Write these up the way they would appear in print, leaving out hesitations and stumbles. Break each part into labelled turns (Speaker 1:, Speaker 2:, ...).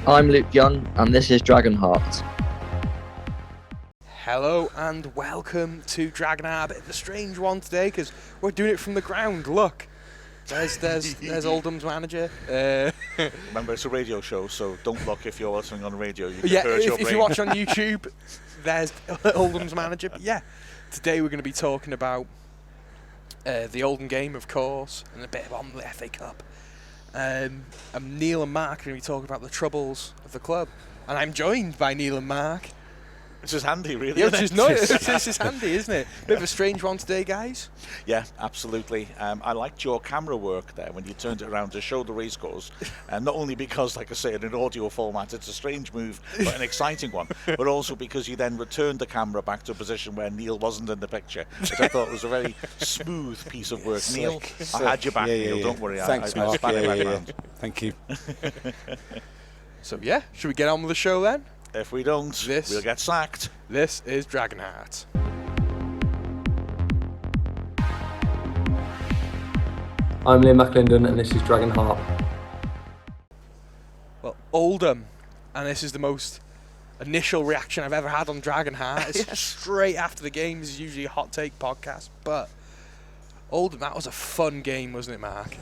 Speaker 1: I'm Luke Young, and this is Dragonheart.
Speaker 2: Hello and welcome to Dragonheart. A bit of a strange one today because we're doing it from the ground. Look, there's Oldham's manager.
Speaker 3: Remember, it's a radio show, so don't look if you're listening on the radio. You can hurt your brain.
Speaker 2: If you watch on YouTube, there's Oldham's manager. But yeah, today we're going to be talking about the Oldham game, of course, and a bit on the FA Cup. Neil and Mark are going to be talking about the troubles of the club, and I'm joined by Neil and Mark.
Speaker 3: This is handy, really.
Speaker 2: Yeah, this is handy, isn't it? Bit of a strange one today, guys.
Speaker 3: Yeah, absolutely. I liked your camera work there when you turned it around to show the racecourse, and not only because, like I say, in an audio format, it's a strange move, but an exciting one, but also because you then returned the camera back to a position where Neil wasn't in the picture, which I thought was a very smooth piece of work. Neil, I had your back, Neil. Don't worry.
Speaker 4: Thanks,
Speaker 3: Mark.
Speaker 4: Thank you.
Speaker 2: So yeah, should we get on with the show then?
Speaker 3: If we don't, we'll get sacked.
Speaker 2: This is Dragonheart.
Speaker 5: I'm Liam McClendon and this is Dragonheart.
Speaker 2: Well, Oldham, and this is the most initial reaction I've ever had on Dragonheart. It's straight after the game. This is usually a hot take podcast, but Oldham, that was a fun game, wasn't it, Mark?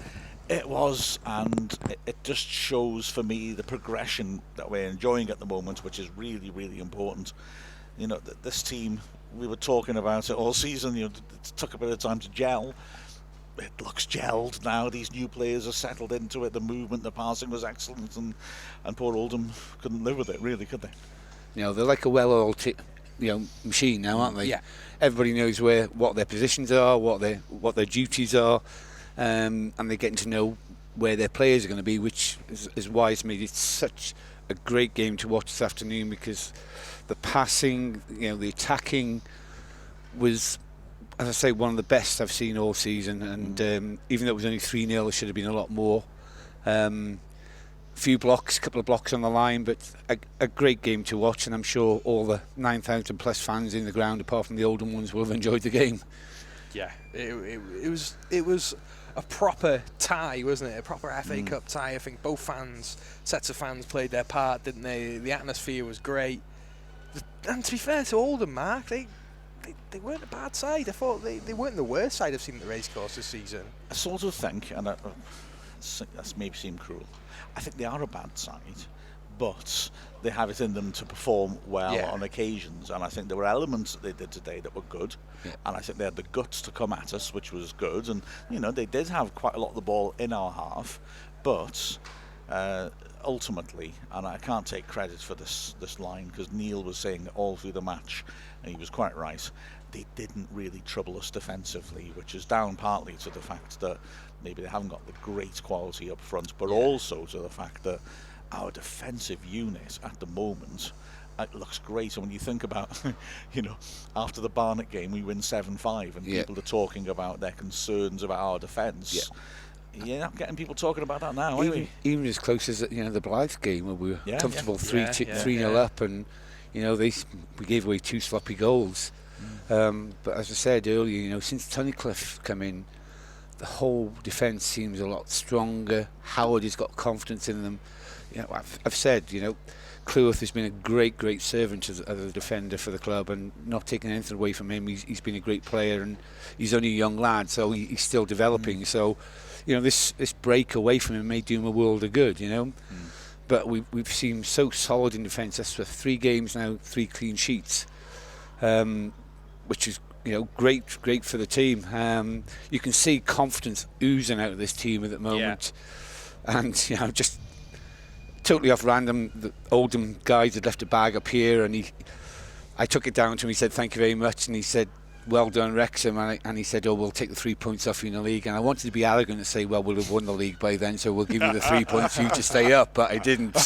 Speaker 3: It was, and it just shows for me the progression that we're enjoying at the moment, which is really, really important. You know, this team, we were talking about it all season, you know, it took a bit of time to gel. It looks gelled now. These new players are settled into it. The movement, the passing was excellent, and poor Oldham couldn't live with it, really, could they?
Speaker 4: You know, they're like a well-oiled machine now, aren't they?
Speaker 2: Yeah. Everybody
Speaker 4: knows what their positions are, what their duties are. And they're getting to know where their players are going to be, which is why it's made it such a great game to watch this afternoon, because the passing, the attacking was, as I say, one of the best I've seen all season. And even though it was only 3-0, it should have been a lot more. Couple of blocks on the line, but a great game to watch, and I'm sure all the 9,000 plus fans in the ground, apart from the Oldham ones, will have enjoyed the game.
Speaker 2: Yeah, it was a proper tie, wasn't it? A proper FA Cup tie. I think both sets of fans played their part, didn't they? The atmosphere was great. And to be fair to Oldham, Mark, they weren't a bad side. I thought they weren't the worst side I've seen at the Racecourse this season.
Speaker 3: I sort of think, and that maybe seem cruel, I think they are a bad side, but they have it in them to perform well on occasions, and I think there were elements that they did today that were good, and I think they had the guts to come at us, which was good, and they did have quite a lot of the ball in our half, but ultimately, and I can't take credit for this line, because Neil was saying all through the match, and he was quite right, they didn't really trouble us defensively, which is down partly to the fact that maybe they haven't got the great quality up front, but also to the fact that our defensive unit at the moment, it looks great. And when you think about, after the Barnet game, we win 7-5, and people are talking about their concerns about our defence. Yeah. You're not getting people talking about that now, are we?
Speaker 4: Even as close as the Blythe game, where we were comfortable 3-0 up, and we gave away 2 sloppy goals. But as I said earlier, since Tunnicliffe come in, the whole defence seems a lot stronger. Howard has got confidence in them. I've said, Cleworth has been a great servant as a defender for the club, and not taking anything away from him. He's been a great player, and he's only a young lad, so he's still developing. So, this break away from him may do him a world of good, But we've seen so solid in defence. That's for 3 games now, 3 clean sheets, which is great for the team. You can see confidence oozing out of this team at the moment, and just totally off random, the Oldham guys had left a bag up here, and I took it down to him. He said thank you very much, and he said well done Wrexham, and he said we'll take the 3 points off you in the league, and I wanted to be arrogant and say we'll have won the league by then, so we'll give you the 3 points for you to stay up, but I didn't.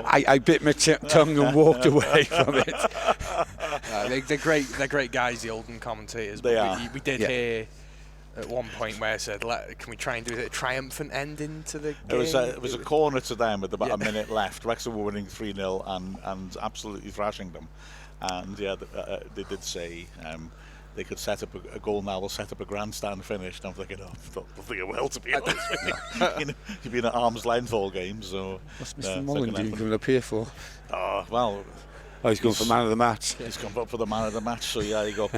Speaker 4: I bit my tongue and walked away from it.
Speaker 2: They're great guys, the Oldham commentators.
Speaker 3: They are.
Speaker 2: We did hear at one point where I said, can we try and do a triumphant ending to the game?
Speaker 3: It was a corner to them with about a minute left. Wrexham were winning 3-0 and absolutely thrashing them. And they did say they could set up a goal now. They'll set up a grandstand finish. And I'm thinking, they'll think well, to be honest. You've been at arm's length all game, so.
Speaker 4: What's Mr. Mullen doing coming up here for?
Speaker 3: Well.
Speaker 4: Oh, he's going for man of the match.
Speaker 3: He's come up for the man of the match, so yeah, you go.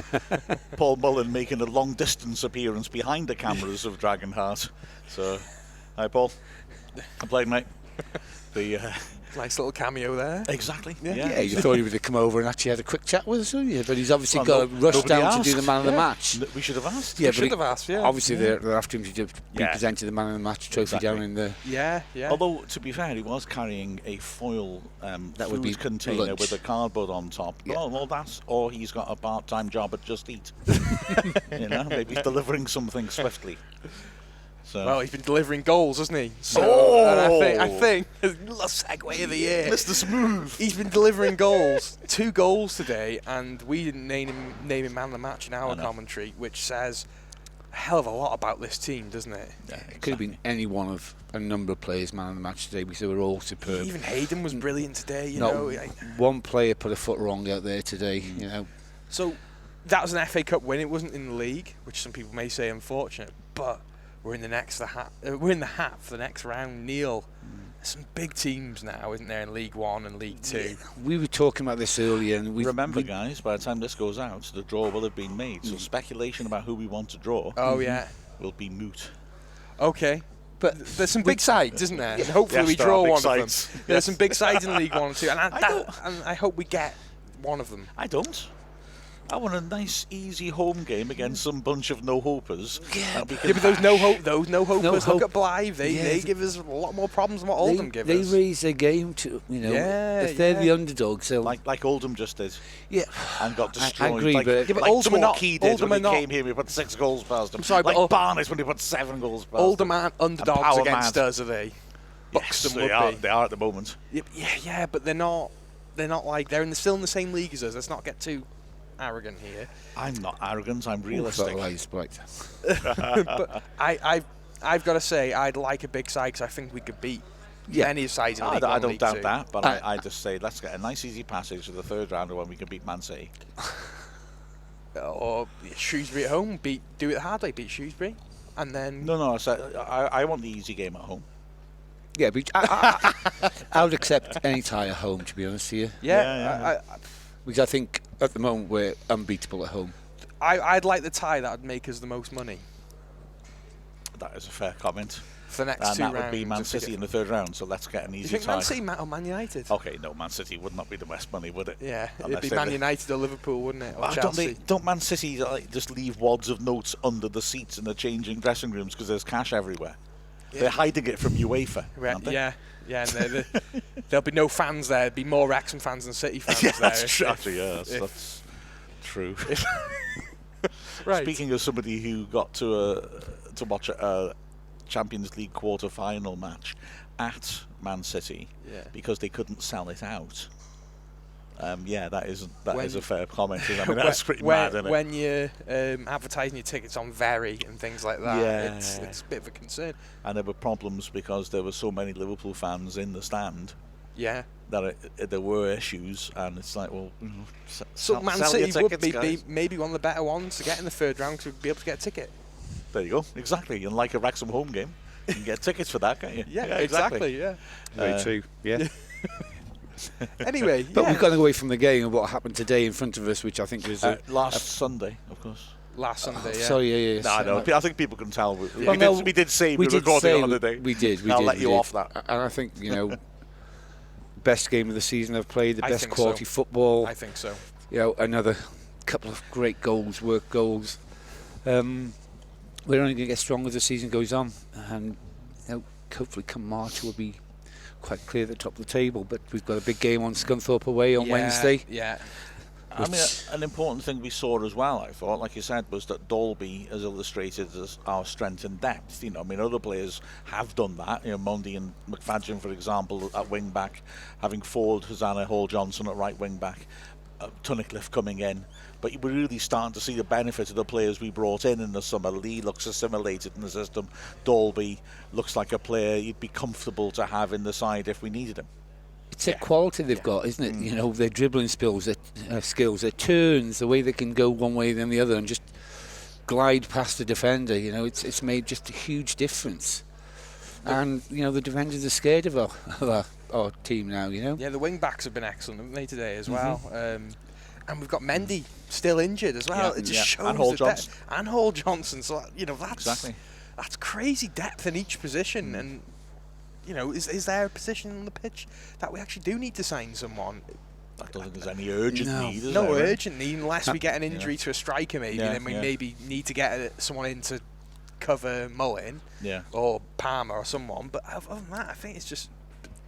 Speaker 3: Paul Mullen making a long distance appearance behind the cameras of Dragonheart. So, hi Paul. I'm playing, mate.
Speaker 2: Nice little cameo there.
Speaker 3: Exactly.
Speaker 4: Yeah, you thought he would have come over and actually had a quick chat with us, wouldn't you? But he's obviously got to rush down to do the man of the match.
Speaker 3: We should have asked.
Speaker 4: Yeah,
Speaker 2: we should have asked, yeah.
Speaker 4: Obviously, they're after him to be presented the man of the match trophy down in the...
Speaker 2: Yeah.
Speaker 3: Although, to be fair, he was carrying a foil food container with a cardboard on top.
Speaker 4: Yeah.
Speaker 3: Or he's got a part-time job at Just Eat. Maybe he's delivering something swiftly. So.
Speaker 2: Well, he's been delivering goals, hasn't he? So, and I think segue of the year.
Speaker 3: Mr. Smooth.
Speaker 2: He's been delivering goals. 2 goals today, and we didn't name him man of the match in our commentary, which says a hell of a lot about this team, doesn't it?
Speaker 4: Yeah, it could have been any one of a number of players man of the match today because they were all superb.
Speaker 2: Even Hayden was brilliant today.
Speaker 4: One player put a foot wrong out there today.
Speaker 2: So that was an FA Cup win. It wasn't in the league, which some people may say unfortunate, but. We're in the hat for the next round, Neil. There's some big teams now, isn't there, in League One and League Two?
Speaker 4: Yeah, we were talking about this earlier, and
Speaker 3: remember, guys, by the time this goes out, the draw will have been made. So speculation about who we want to draw. Will be moot.
Speaker 2: Okay, but there's some big sides, isn't there? And hopefully we draw one of them. There's some big sides in League One and Two, and I hope we get one of them.
Speaker 3: I don't. I want a nice, easy home game against some bunch of no-hopers.
Speaker 2: Yeah, but those no-hopers, look at Blythe. They give us a lot more problems than what Oldham give us.
Speaker 4: They raise their game to, if they're the underdogs.
Speaker 3: Like Oldham just did.
Speaker 4: Yeah.
Speaker 3: And got destroyed.
Speaker 4: I agree,
Speaker 3: but
Speaker 2: Oldham
Speaker 3: came here, we put 6 goals past them.
Speaker 2: I'm sorry,
Speaker 3: but Barnes when he put 7 goals past
Speaker 2: Oldham aren't underdogs against us, are they?
Speaker 3: Buxton would be. They are at the moment.
Speaker 2: Yeah, but they're not like, they're still in the same league as us. Let's not get too arrogant here.
Speaker 3: I'm not arrogant, I'm realistic.
Speaker 2: But I've got to say, I'd like a big side because I think we could beat many sides in League One.
Speaker 3: I don't doubt that, but I just say let's get a nice easy passage to the third round when we can beat Man City.
Speaker 2: Or Shrewsbury at home, do it the hard way, beat Shrewsbury, and then...
Speaker 3: No, I want the easy game at home.
Speaker 4: Yeah, but I would accept any tie at home, to be honest with you.
Speaker 2: Yeah.
Speaker 4: Because I think at the moment we're unbeatable at home.
Speaker 2: I'd like the tie that would make us the most money.
Speaker 3: That is a fair comment.
Speaker 2: For the next 2 rounds.
Speaker 3: And that would be Man City in the third round, so let's get an easy tie.
Speaker 2: You think Man City or Man United?
Speaker 3: Okay, no, Man City would not be the best money, would it?
Speaker 2: Yeah, it'd be Man United or Liverpool, wouldn't it? Or
Speaker 3: Chelsea. Don't Man City just leave wads of notes under the seats in the changing dressing rooms because there's cash everywhere? Yeah. They're hiding it from UEFA, aren't they?
Speaker 2: Yeah, and there'll be no fans there. There'll be more Wrexham fans than City fans there.
Speaker 3: That's true. That's true.
Speaker 2: Right.
Speaker 3: Speaking of somebody who got to watch a Champions League quarter-final match at Man City because they couldn't sell it out. That is a fair comment. I mean, that's pretty mad, isn't it?
Speaker 2: When you're advertising your tickets on Very and things like that, it's a bit of a concern.
Speaker 3: And there were problems because there were so many Liverpool fans in the stand.
Speaker 2: Yeah.
Speaker 3: That there were issues, and it's like, well,
Speaker 2: so Man City would be maybe one of the better ones to get in the third round to be able to get a ticket.
Speaker 3: There you go. Exactly. And like a Wrexham home game, you can get tickets for that, can't you?
Speaker 2: Yeah, exactly. Yeah.
Speaker 4: Very true. Yeah.
Speaker 2: Anyway,
Speaker 4: but we've got to go away from the game and what happened today in front of us, which I think was
Speaker 3: last Sunday, of course.
Speaker 2: Last Sunday, yeah.
Speaker 4: Sorry,
Speaker 3: No, I think people can tell. We did say we were recording on the day.
Speaker 4: We did.
Speaker 3: I'll let you off that.
Speaker 4: And I think, best game of the season I've played, the best quality football.
Speaker 2: I think so.
Speaker 4: Another couple of great goals, work goals. We're only going to get stronger as the season goes on, and hopefully come March we'll be quite clear at the top of the table. But we've got a big game on Scunthorpe away on Wednesday.
Speaker 2: Yeah.
Speaker 3: I mean, an important thing we saw as well, I thought, like you said, was that Dalby has illustrated as our strength and depth. Other players have done that. Mundy and McFadden, for example, at wing back, having Ford, Hosanna, Hall Johnson at right wing back, Tunnicliffe coming in. But we're really starting to see the benefit of the players we brought in the summer. Lee looks assimilated in the system. Dalby looks like a player you'd be comfortable to have in the side if we needed him.
Speaker 4: It's a quality they've got, isn't it? You know, their dribbling skills, their turns, the way they can go one way then the other and just glide past the defender. You know, it's made just a huge difference. And you know, the defenders are scared of our team now. You know.
Speaker 2: Yeah, the wing backs have been excellent, haven't they, today as well? And we've got Mendy still injured as well. It just shows
Speaker 3: and Hall Johnson.
Speaker 2: And Hall Johnson. So you know, that's crazy depth in each position. And you know, is there a position on the pitch that we actually do need to sign someone?
Speaker 3: I don't think there's any urgent need.
Speaker 2: No urgent need, unless we get an injury to a striker, maybe. Then we maybe need to get someone in to cover Mullen or Palmer or someone. But other than that, I think it's just,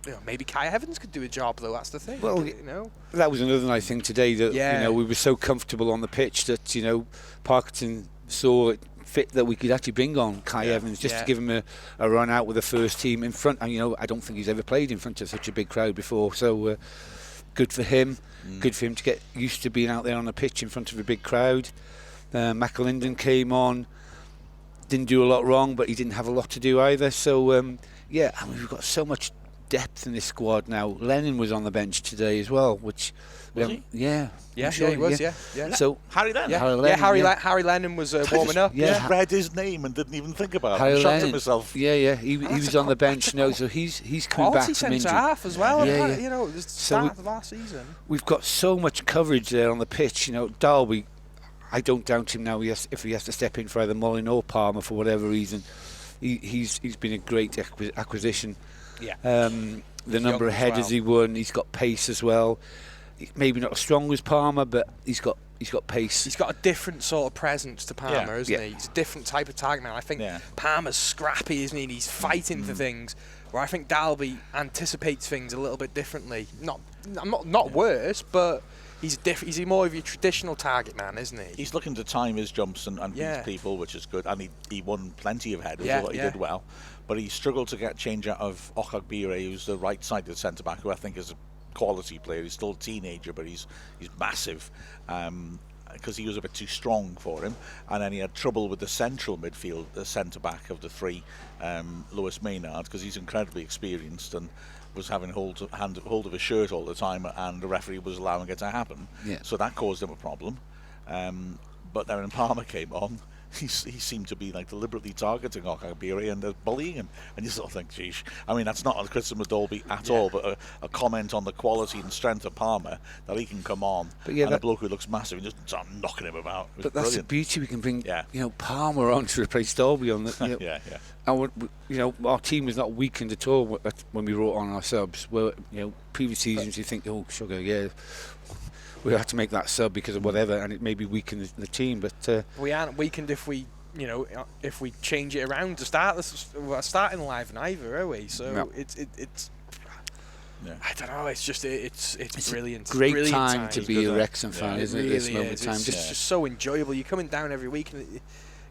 Speaker 2: you know, maybe Kai Evans could do a job, though. That's the thing.
Speaker 4: Well,
Speaker 2: you know,
Speaker 4: that was another nice thing today, that you know, we were so comfortable on the pitch that, you know, Parkinson saw it fit that we could actually bring on Kai Evans just to give him a run out with the first team in front. And you know, I don't think he's ever played in front of such a big crowd before, so good for him. Good for him to get used to being out there on the pitch in front of a big crowd. McAlinden came on, didn't do a lot wrong, but he didn't have a lot to do either. So I mean, we've got so much depth in this squad now. Lennon was on the bench today as well, which
Speaker 3: was he?
Speaker 2: Yeah, he was. Yeah.
Speaker 3: So Harry Lennon.
Speaker 2: Harry Lennon was warming up.
Speaker 3: Just read his name and didn't even think about
Speaker 4: Harry
Speaker 3: it.
Speaker 4: Lennon.
Speaker 3: Shocked myself.
Speaker 4: He was on the bench now, so he's coming back from injury.
Speaker 2: Half as well. You know, the start of last season.
Speaker 4: We've got so much coverage there on the pitch. You know, Derby, I don't doubt him now. If he has to step in for either Mullen or Palmer for whatever reason, he's been a great acquisition.
Speaker 2: Yeah.
Speaker 4: The number of headers he won, he's got pace as well. Maybe not as strong as Palmer, but he's got pace.
Speaker 2: He's got a different sort of presence to Palmer, isn't he? He's a different type of target man. I think Palmer's scrappy, isn't he? And he's fighting for things, where I think Dalby anticipates things a little bit differently. Not worse, but he's more of your traditional target man, isn't he?
Speaker 3: He's looking to time his jumps and beat people, which is good. And he won plenty of headers, although he did well. But he struggled to get change out of Okagbire, who's the right-sided centre-back, who I think is a quality player. He's still a teenager, but he's massive, because he was a bit too strong for him. And then he had trouble with the central midfield, the centre-back of the three, Lewis Maynard, because he's incredibly experienced and was having hold of his shirt all the time, and the referee was allowing it to happen. So that caused him a problem. But then when Palmer came on, he seemed to be like deliberately targeting Okagbire and bullying him, and you sort of think, geez, I mean, that's not a criticism of Dolby at all, but a comment on the quality and strength of Palmer, that he can come on, and a bloke who looks massive and just start knocking him about.
Speaker 4: But that's the beauty, we can bring you know, Palmer on to replace Dolby on the and you know, our team was not weakened at all when we wrote on our subs. Where, you know, previous seasons you think, oh sugar, we have to make that sub because of whatever, and it maybe weaken the team. But
Speaker 2: we aren't weakened if we, you know, if we change it around to start starting live either, are we? So it's I don't know. It's just it's brilliant.
Speaker 4: Great time to be a Wrexham fan, isn't it? This moment in time,
Speaker 2: it's just so enjoyable. You're coming down every week, and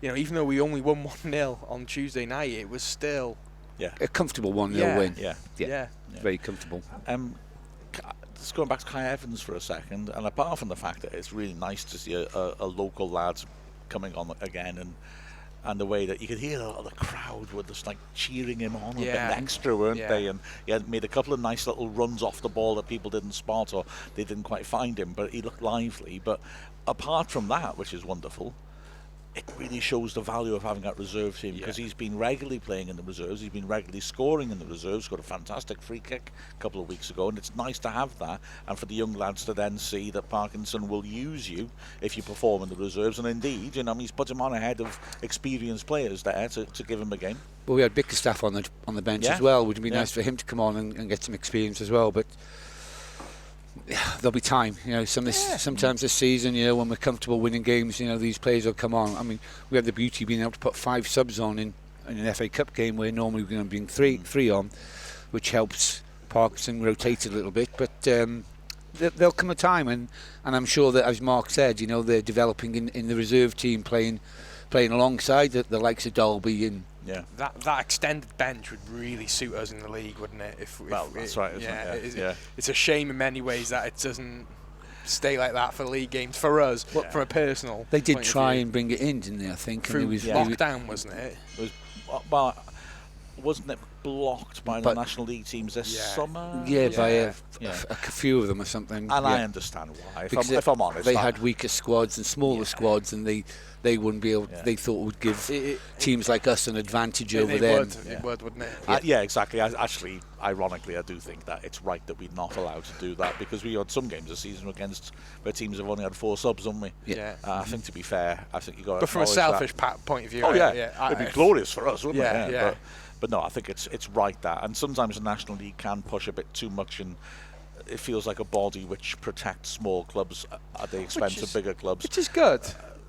Speaker 2: you know, even though we only won 1-0 on Tuesday night, it was still
Speaker 4: a comfortable 1-0 win.
Speaker 2: Yeah,
Speaker 4: very comfortable.
Speaker 3: Just going back to Kai Evans for a second, and apart from the fact that it's really nice to see a local lad coming on again, and the way that you could hear the crowd were just like cheering him on a bit extra, weren't they? And he had made a couple of nice little runs off the ball that people didn't spot, or they didn't quite find him, but he looked lively. But apart from that, which is wonderful, it really shows the value of having that reserve team, because he's been regularly playing in the reserves, he's been regularly scoring in the reserves, got a fantastic free kick a couple of weeks ago, and it's nice to have that, and for the young lads to then see that Parkinson will use you if you perform in the reserves, and indeed, you know, he's put him on ahead of experienced players there to give him a game.
Speaker 4: Well, we had Bickerstaff on the bench as well. Would it be nice for him to come on and get some experience as well, but there'll be time, you know. Sometimes this season, you know, when we're comfortable winning games, you know, these players will come on. I mean, we have the beauty of being able to put 5 subs on in an FA Cup game, where normally we're going to bring three on, which helps Parkinson rotate a little bit. But there'll come a time, and I'm sure that, as Mark said, you know, they're developing in the reserve team, playing alongside the likes of Dolby and.
Speaker 2: Yeah, that extended bench would really suit us in the league, wouldn't it?
Speaker 3: That's right, isn't it?
Speaker 2: It's a shame in many ways that it doesn't stay like that for league games for us. From a personal,
Speaker 4: they did try and bring it in, didn't they? I think
Speaker 2: through lockdown, wasn't it?
Speaker 3: It was, well, wasn't it blocked by the National League teams this summer?
Speaker 4: Yeah, by a few of them or something.
Speaker 3: And I understand why. If I'm honest,
Speaker 4: they had weaker squads and smaller squads, and they wouldn't be able. They thought it would give teams like us an advantage over them.
Speaker 2: It would, wouldn't it?
Speaker 3: Yeah, exactly. Actually, ironically, I do think that it's right that we're not allowed to do that, because we had some games this season against where teams have only had 4 subs, haven't we?
Speaker 2: Yeah.
Speaker 3: I think, to be fair, I think you got.
Speaker 2: But from a selfish point of view,
Speaker 3: it'd be glorious for us, wouldn't it?
Speaker 2: Yeah.
Speaker 3: But no, I think it's right that, and sometimes the National League can push a bit too much, and it feels like a body which protects small clubs at the expense of bigger clubs.
Speaker 2: Which is good.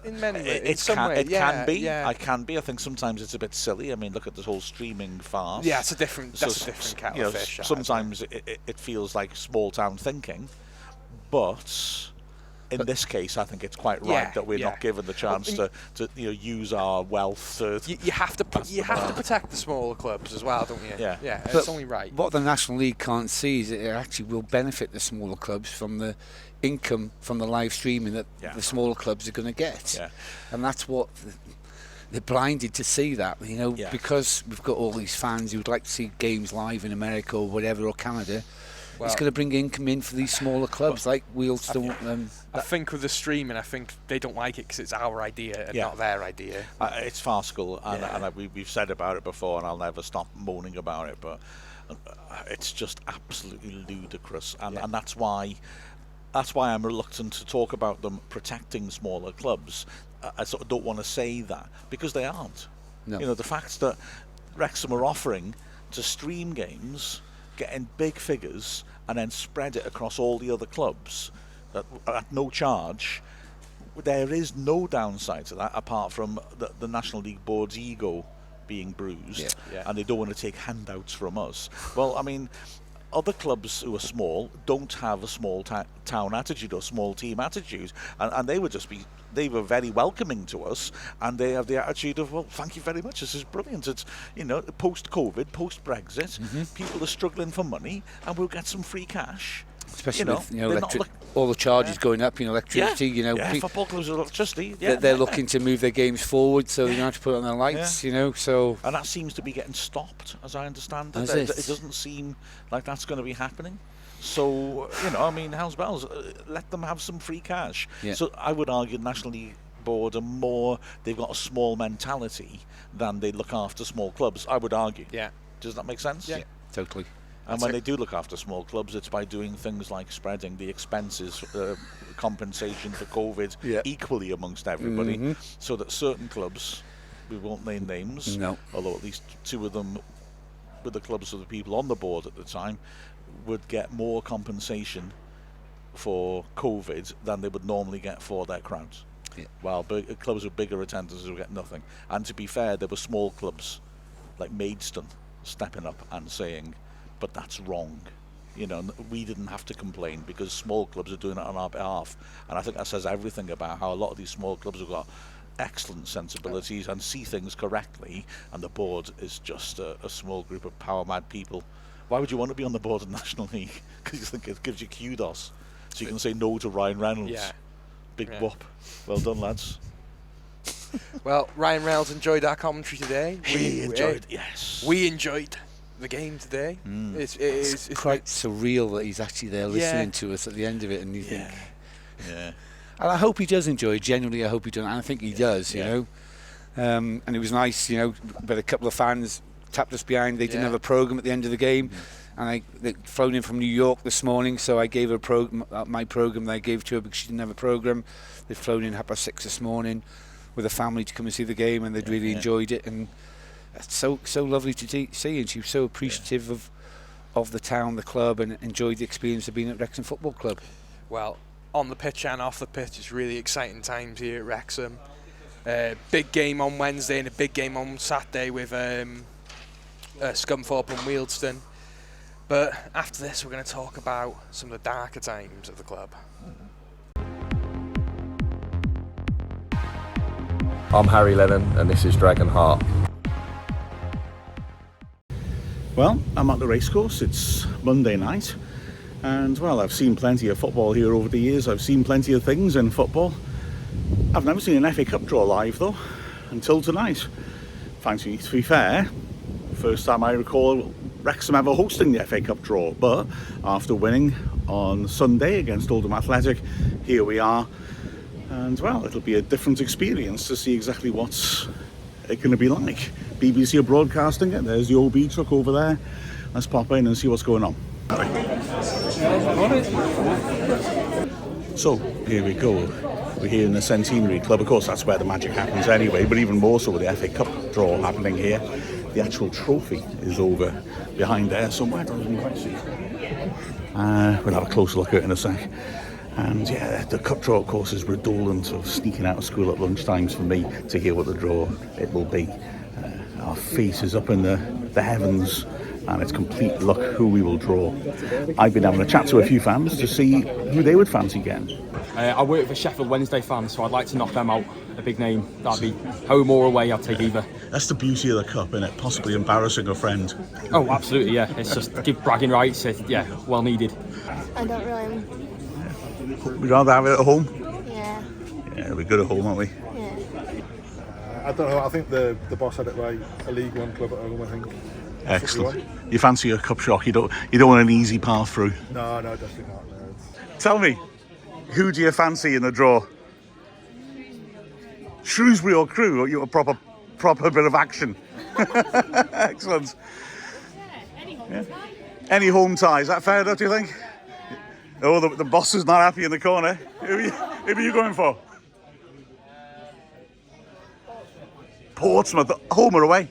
Speaker 2: In many ways,
Speaker 3: it can be. I think sometimes it's a bit silly. I mean, look at this whole streaming farce.
Speaker 2: Yeah, it's a different kettle of fish.
Speaker 3: Sometimes it feels like small town thinking, but in this case, I think it's quite right that we're not given the chance to use our wealth.
Speaker 2: You have to protect the smaller clubs as well, don't you?
Speaker 3: Yeah.
Speaker 2: It's only right.
Speaker 4: What the National League can't see is it actually will benefit the smaller clubs from the income from the live streaming that the smaller clubs are going to get. Yeah. And that's what they're blinded to see that, because we've got all these fans who would like to see games live in America or whatever, or Canada. Well, it's going to bring income in for these smaller clubs like Wealdstone.
Speaker 2: I think with the streaming, I think they don't like it because it's our idea and not their idea.
Speaker 3: It's farcical, and we've said about it before, and I'll never stop moaning about it, but it's just absolutely ludicrous, and that's why I'm reluctant to talk about them protecting smaller clubs. I sort of don't want to say that, because they aren't. No. The fact that Wrexham are offering to stream games, getting big figures, and then spread it across all the other clubs at no charge, there is no downside to that apart from the National League Board's ego being bruised, and they don't want to take handouts from us. Well, I mean, other clubs who are small don't have a small town attitude or small team attitude, and they were very welcoming to us, and they have the attitude of, well, thank you very much, this is brilliant. It's post-COVID, post-Brexit, people are struggling for money, and we'll get some free cash.
Speaker 4: Especially with all the charges going up, electricity,
Speaker 3: football clubs are electricity.
Speaker 4: They're looking to move their games forward, so they don't have to put on their lights, so.
Speaker 3: And that seems to be getting stopped, as I understand it. It doesn't seem like that's going to be happening. So, how's bells? Let them have some free cash. Yeah. So I would argue the National League Board they've got a small mentality than they look after small clubs, I would argue. Yeah. Does that make sense?
Speaker 4: Yeah, totally.
Speaker 3: And when they do look after small clubs, it's by doing things like spreading the expenses, compensation for COVID equally amongst everybody, so that certain clubs, we won't name names, although at least 2 of them were the clubs of the people on the board at the time, would get more compensation for COVID than they would normally get for their crowds. Yeah. While clubs with bigger attendances will get nothing. And to be fair, there were small clubs like Maidstone stepping up and saying, but that's wrong. We didn't have to complain because small clubs are doing it on our behalf. And I think that says everything about how a lot of these small clubs have got excellent sensibilities and see things correctly, and the board is just a small group of power-mad people. Why would you want to be on the board of the National League? Because you think it gives you kudos. So you can say no to Ryan Reynolds. Yeah. Big whoop. Well done, lads.
Speaker 2: Well, Ryan Reynolds enjoyed our commentary today.
Speaker 3: We
Speaker 2: enjoyed the game today.
Speaker 4: It's quite surreal that he's actually there listening to us at the end of it, and you think, and I hope he does enjoy it. Genuinely, I hope he does. And I think he does. And it was nice, but a couple of fans tapped us behind. They didn't have a program at the end of the game, and they'd flown in from New York this morning, so I gave her my program that I gave to her because she didn't have a program. They'd flown in 6:30 this morning with a family to come and see the game, and they'd really enjoyed it, and it's so lovely to see, and she was so appreciative of the town, the club, and enjoyed the experience of being at Wrexham Football Club.
Speaker 2: Well, on the pitch and off the pitch, it's really exciting times here at Wrexham. Big game on Wednesday and a big game on Saturday with Scunthorpe and Wealdstone. But after this, we're going to talk about some of the darker times of the club.
Speaker 5: I'm Harry Lennon, and this is Dragonheart.
Speaker 3: Well, I'm at the Racecourse. It's Monday night, and well, I've seen plenty of football here over the years. I've seen plenty of things in football. I've never seen an FA Cup draw live though, until tonight. To be fair, First time I recall Wrexham ever hosting the FA Cup draw, but after winning on Sunday against Oldham Athletic, here we are. And well, it'll be a different experience to see exactly what's it going to be like. BBC are broadcasting it. There's the OB truck over there. Let's pop in and see what's going on. So here we go. We're here in the Centenary Club. Of course, that's where the magic happens anyway, but even more so with the FA Cup draw happening here. The actual trophy is over behind there somewhere. Doesn't quite see. We'll have a closer look at it in a sec. And yeah, the cup draw, of course, is redolent of sneaking out of school at lunchtimes for me to hear what the draw it will be. Our face is up in the heavens, and it's complete luck who we will draw. I've been having a chat to a few fans to see who they would fancy getting.
Speaker 6: I work with a Sheffield Wednesday fan, so I'd like to knock them out. A big name. That'd be home or away, I'd take either.
Speaker 3: That's the beauty of the cup, isn't it? Possibly embarrassing a friend.
Speaker 6: Oh, absolutely, yeah. It's just give bragging rights. Yeah, well needed.
Speaker 7: I don't really.
Speaker 3: We'd rather have it at home?
Speaker 7: Yeah.
Speaker 3: Yeah, we're good at home, aren't we?
Speaker 7: Yeah.
Speaker 8: I don't know, I think the boss had it right. A League One club at home, I think. That's
Speaker 3: excellent. You fancy a cup shock? You don't want an easy path through?
Speaker 8: No, definitely not. No.
Speaker 3: Tell me, who do you fancy in the draw? Shrewsbury or Crewe? Or you a proper bit of action? Excellent. Yeah. Any home ties? Is that fair, don't you think? Oh, the boss is not happy in the corner. Who are you going for? Portsmouth, home or away?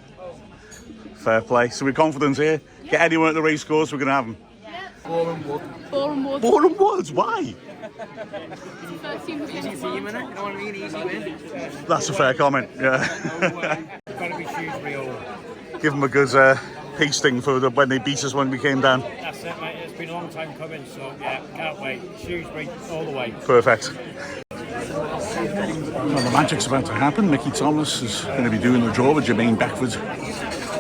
Speaker 3: Fair play. So we're confident here. Get anyone at the racecourse, we're going to have them. Boreham Wood, why?
Speaker 9: Easy team, innit? You know what I mean? Easy win.
Speaker 3: That's a fair comment, yeah.
Speaker 9: Gotta be Shrewsbury all.
Speaker 3: Give them a good pasting for when they beat us when we came down.
Speaker 9: That's it, mate. It's been a long time coming, so yeah, can't wait. Shrewsbury all the way.
Speaker 3: Perfect. Well, the magic's about to happen. Mickey Thomas is going to be doing the draw with Jermaine Beckford.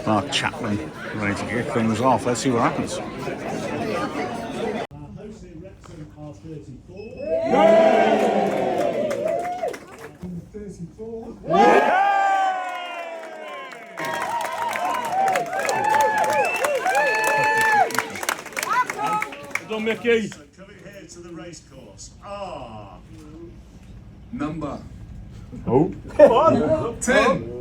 Speaker 3: Mark Chapman ready to kick things off. Let's see what happens.
Speaker 10: Well done, Mickey.
Speaker 11: So coming here to the racecourse are
Speaker 10: number
Speaker 11: 10.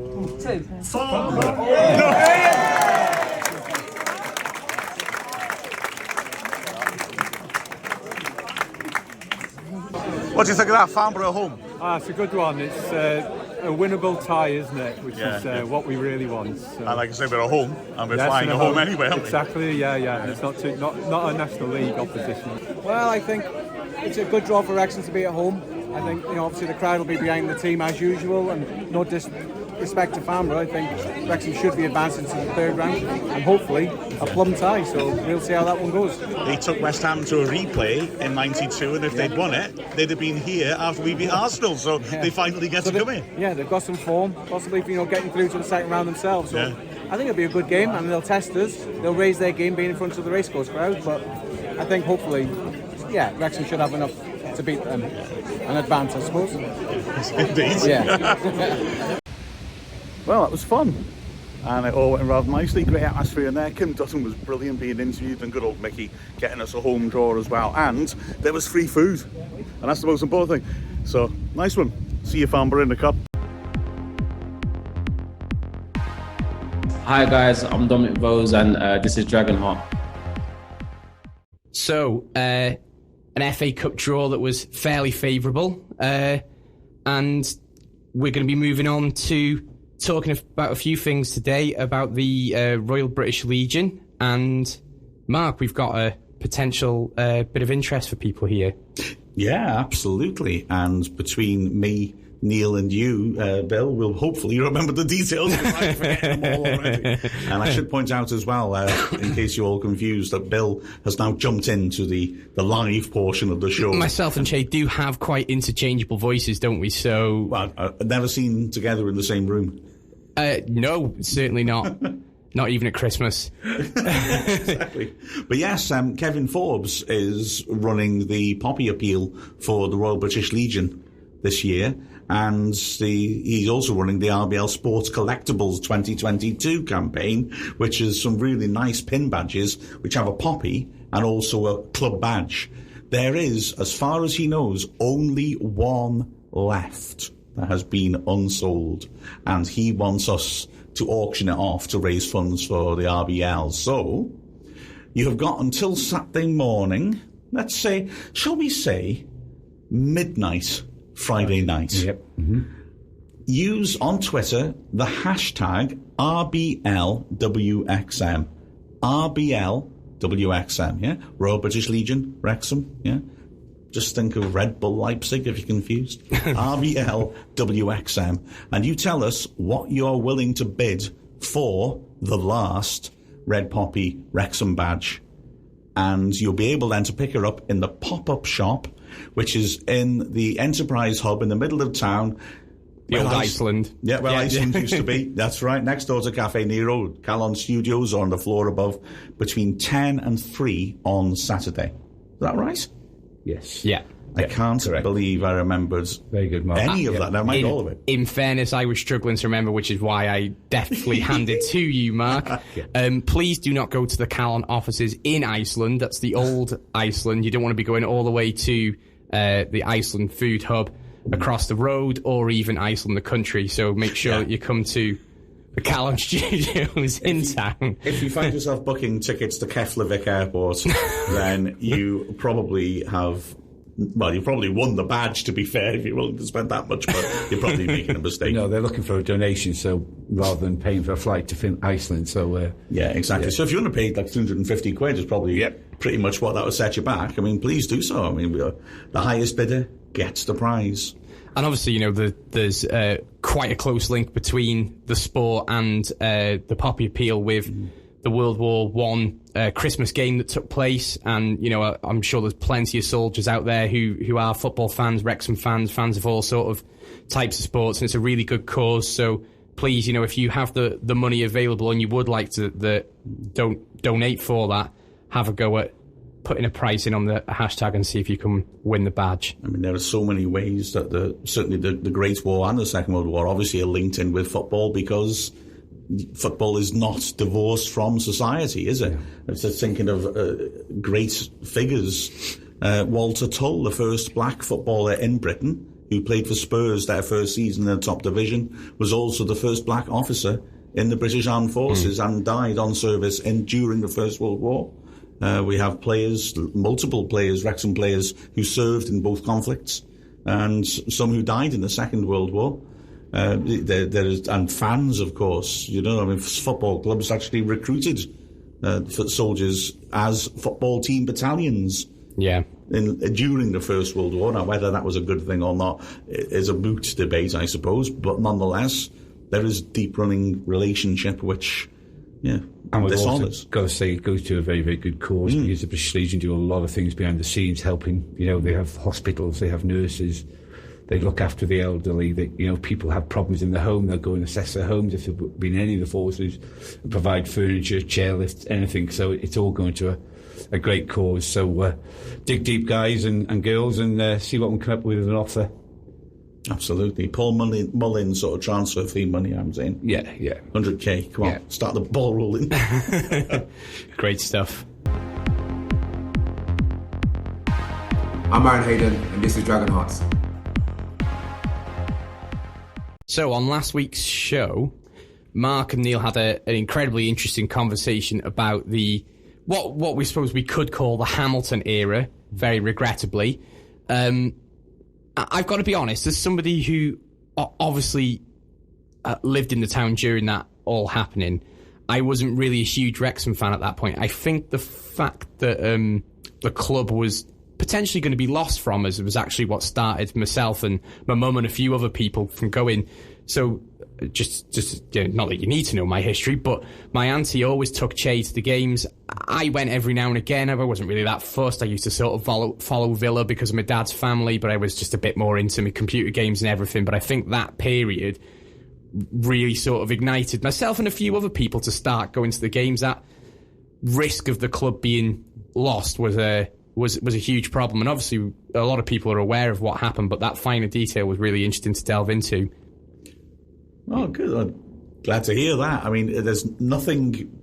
Speaker 3: What do you think of that, Farnborough home?
Speaker 12: It's a good one. It's a winnable tie, isn't it? Which is what we really want. So.
Speaker 3: And like I say, we're at home, and we're flying at home anyway, aren't we?
Speaker 12: Exactly, yeah. And it's not a National League opposition.
Speaker 13: Well, I think it's a good draw for Wrexham to be at home. I think, obviously the crowd will be behind the team as usual, and no disrespect to Farnborough, I think Wrexham should be advancing to the third round, and hopefully a plum tie, so we'll see how that one goes.
Speaker 3: They took West Ham to a replay in '92, and if they'd won it, they'd have been here after we beat Arsenal, so they finally get to come in.
Speaker 13: Yeah, they've got some form, possibly getting through to the second round themselves, so I think it'll be a good game, and they'll test us, they'll raise their game being in front of the racecourse crowd, but I think hopefully, Wrexham should have enough to beat them and advance, I suppose.
Speaker 3: Indeed.
Speaker 13: Yeah.
Speaker 3: Well, that was fun. And it all went rather nicely. Great atmosphere in there. Kim Dutton was brilliant being interviewed, and good old Mickey getting us a home draw as well. And there was free food. And that's the most important thing. So, nice one. See you, Farnborough, in the cup.
Speaker 14: Hi guys, I'm Dominic Vose, and this is Dragonheart.
Speaker 15: So, an FA Cup draw that was fairly favourable, and we're going to be moving on to talking about a few things today about the Royal British Legion. And Mark, we've got a potential bit of interest for people here.
Speaker 3: Yeah, absolutely. And between me, Neil and you, Bill, will hopefully remember the details because I'm forgetting them all already. And I should point out as well, in case you're all confused, that Bill has now jumped into the live portion of the show.
Speaker 15: Myself and Chay do have quite interchangeable voices, don't we? So,
Speaker 3: well, never seen together in the same room.
Speaker 15: No, certainly not. Not even at Christmas.
Speaker 3: Exactly. But yes, Kevin Forbes is running the Poppy appeal for the Royal British Legion this year. And he's also running the RBL Sports Collectibles 2022 campaign, which is some really nice pin badges, which have a poppy and also a club badge. There is, as far as he knows, only one left that has been unsold, and he wants us to auction it off to raise funds for the RBL. So you have got until Saturday morning, let's say, shall we say, midnight Friday night.
Speaker 4: Yep. Mm-hmm.
Speaker 3: Use on Twitter the hashtag RBLWXM. RBLWXM, yeah? Royal British Legion, Wrexham, yeah? Just think of Red Bull Leipzig if you're confused. RBLWXM. And you tell us what you're willing to bid for the last Red Poppy Wrexham badge. And you'll be able then to pick her up in the pop-up shop, which is in the Enterprise Hub in the middle of town.
Speaker 15: The old Iceland.
Speaker 3: Yeah, where Iceland used to be. That's right, next door to Cafe Nero. Calon Studios are on the floor above between 10 and 3 on Saturday. Is that right?
Speaker 4: Yes.
Speaker 15: Yeah.
Speaker 3: I can't believe I remembered
Speaker 4: very good, Mark.
Speaker 3: Any of that. Never mind all of it.
Speaker 15: In fairness, I was struggling to remember, which is why I definitely handed to you, Mark. Please do not go to the Calon offices in Iceland. That's the old Iceland. You don't want to be going all the way to the Iceland Food Hub across the road, or even Iceland, the country. So make sure that you come to the Calon Studios in town.
Speaker 3: If you find yourself booking tickets to Keflavik Airport, then you probably have... Well, you probably won the badge, to be fair, if you're willing to spend that much, but you're probably making a mistake.
Speaker 4: No, they're looking for a donation, so rather than paying for a flight to Iceland, so...
Speaker 3: yeah, exactly. Yeah. So if you want to pay like 350 quid, it's probably pretty much what that would set you back. I mean, please do so. I mean, the highest bidder gets the prize.
Speaker 15: And obviously, you know, there's quite a close link between the sport and the Poppy appeal with the World War I Christmas game that took place. And, you know, I'm sure there's plenty of soldiers out there who are football fans, Wrexham fans of all sort of types of sports. And it's a really good cause. So please, you know, if you have the money available and you would like to donate for that, have a go at putting a price in on the hashtag and see if you can win the badge.
Speaker 3: I mean, there are so many ways that certainly the Great War and the Second World War obviously are linked in with football, because football is not divorced from society, is it? Yeah. I'm just thinking of great figures. Walter Tull, the first black footballer in Britain, who played for Spurs their first season in the top division, was also the first black officer in the British Armed Forces and died on service during the First World War. We have multiple players, Wrexham players, who served in both conflicts, and some who died in the Second World War. And fans, of course, you know, I mean, football clubs actually recruited for soldiers as football team battalions.
Speaker 15: Yeah.
Speaker 3: During the First World War. Now, whether that was a good thing or not is a moot debate, I suppose. But nonetheless, there is a deep-running relationship which, yeah,
Speaker 4: and we've also got to say it goes to a very, very good cause, because the British Legion do a lot of things behind the scenes, helping. You know, they have hospitals, they have nurses. They look after the elderly. You know, people have problems in their home. They'll go and assess their homes if they've been in any of the forces, and provide furniture, chairlifts, anything. So it's all going to a great cause. So dig deep, guys and girls, and see what we can come up with as an offer.
Speaker 3: Absolutely. Paul Mullins sort of transfer fee money, I'm saying.
Speaker 15: Yeah.
Speaker 3: 100k. Come on, start the ball rolling.
Speaker 15: Great stuff.
Speaker 7: I'm Aaron Hayden, and this is Dragonheart.
Speaker 15: So on last week's show, Mark and Neil had an incredibly interesting conversation about what we suppose we could call the Hamilton era, very regrettably. I've got to be honest, as somebody who obviously lived in the town during that all happening, I wasn't really a huge Wrexham fan at that point. I think the fact that the club was potentially going to be lost from us was actually what started myself and my mum and a few other people from going. So just you know, not that you need to know my history, but my auntie always took Chay to the games. I went every now and again. I wasn't really that fussed. I used to sort of follow Villa because of my dad's family, but I was just a bit more into my computer games and everything. But I think that period really sort of ignited myself and a few other people to start going to the games. That risk of the club being lost was was a huge problem. And obviously, a lot of people are aware of what happened, but that finer detail was really interesting to delve into.
Speaker 3: Oh, good. I'm glad to hear that. I mean, there's nothing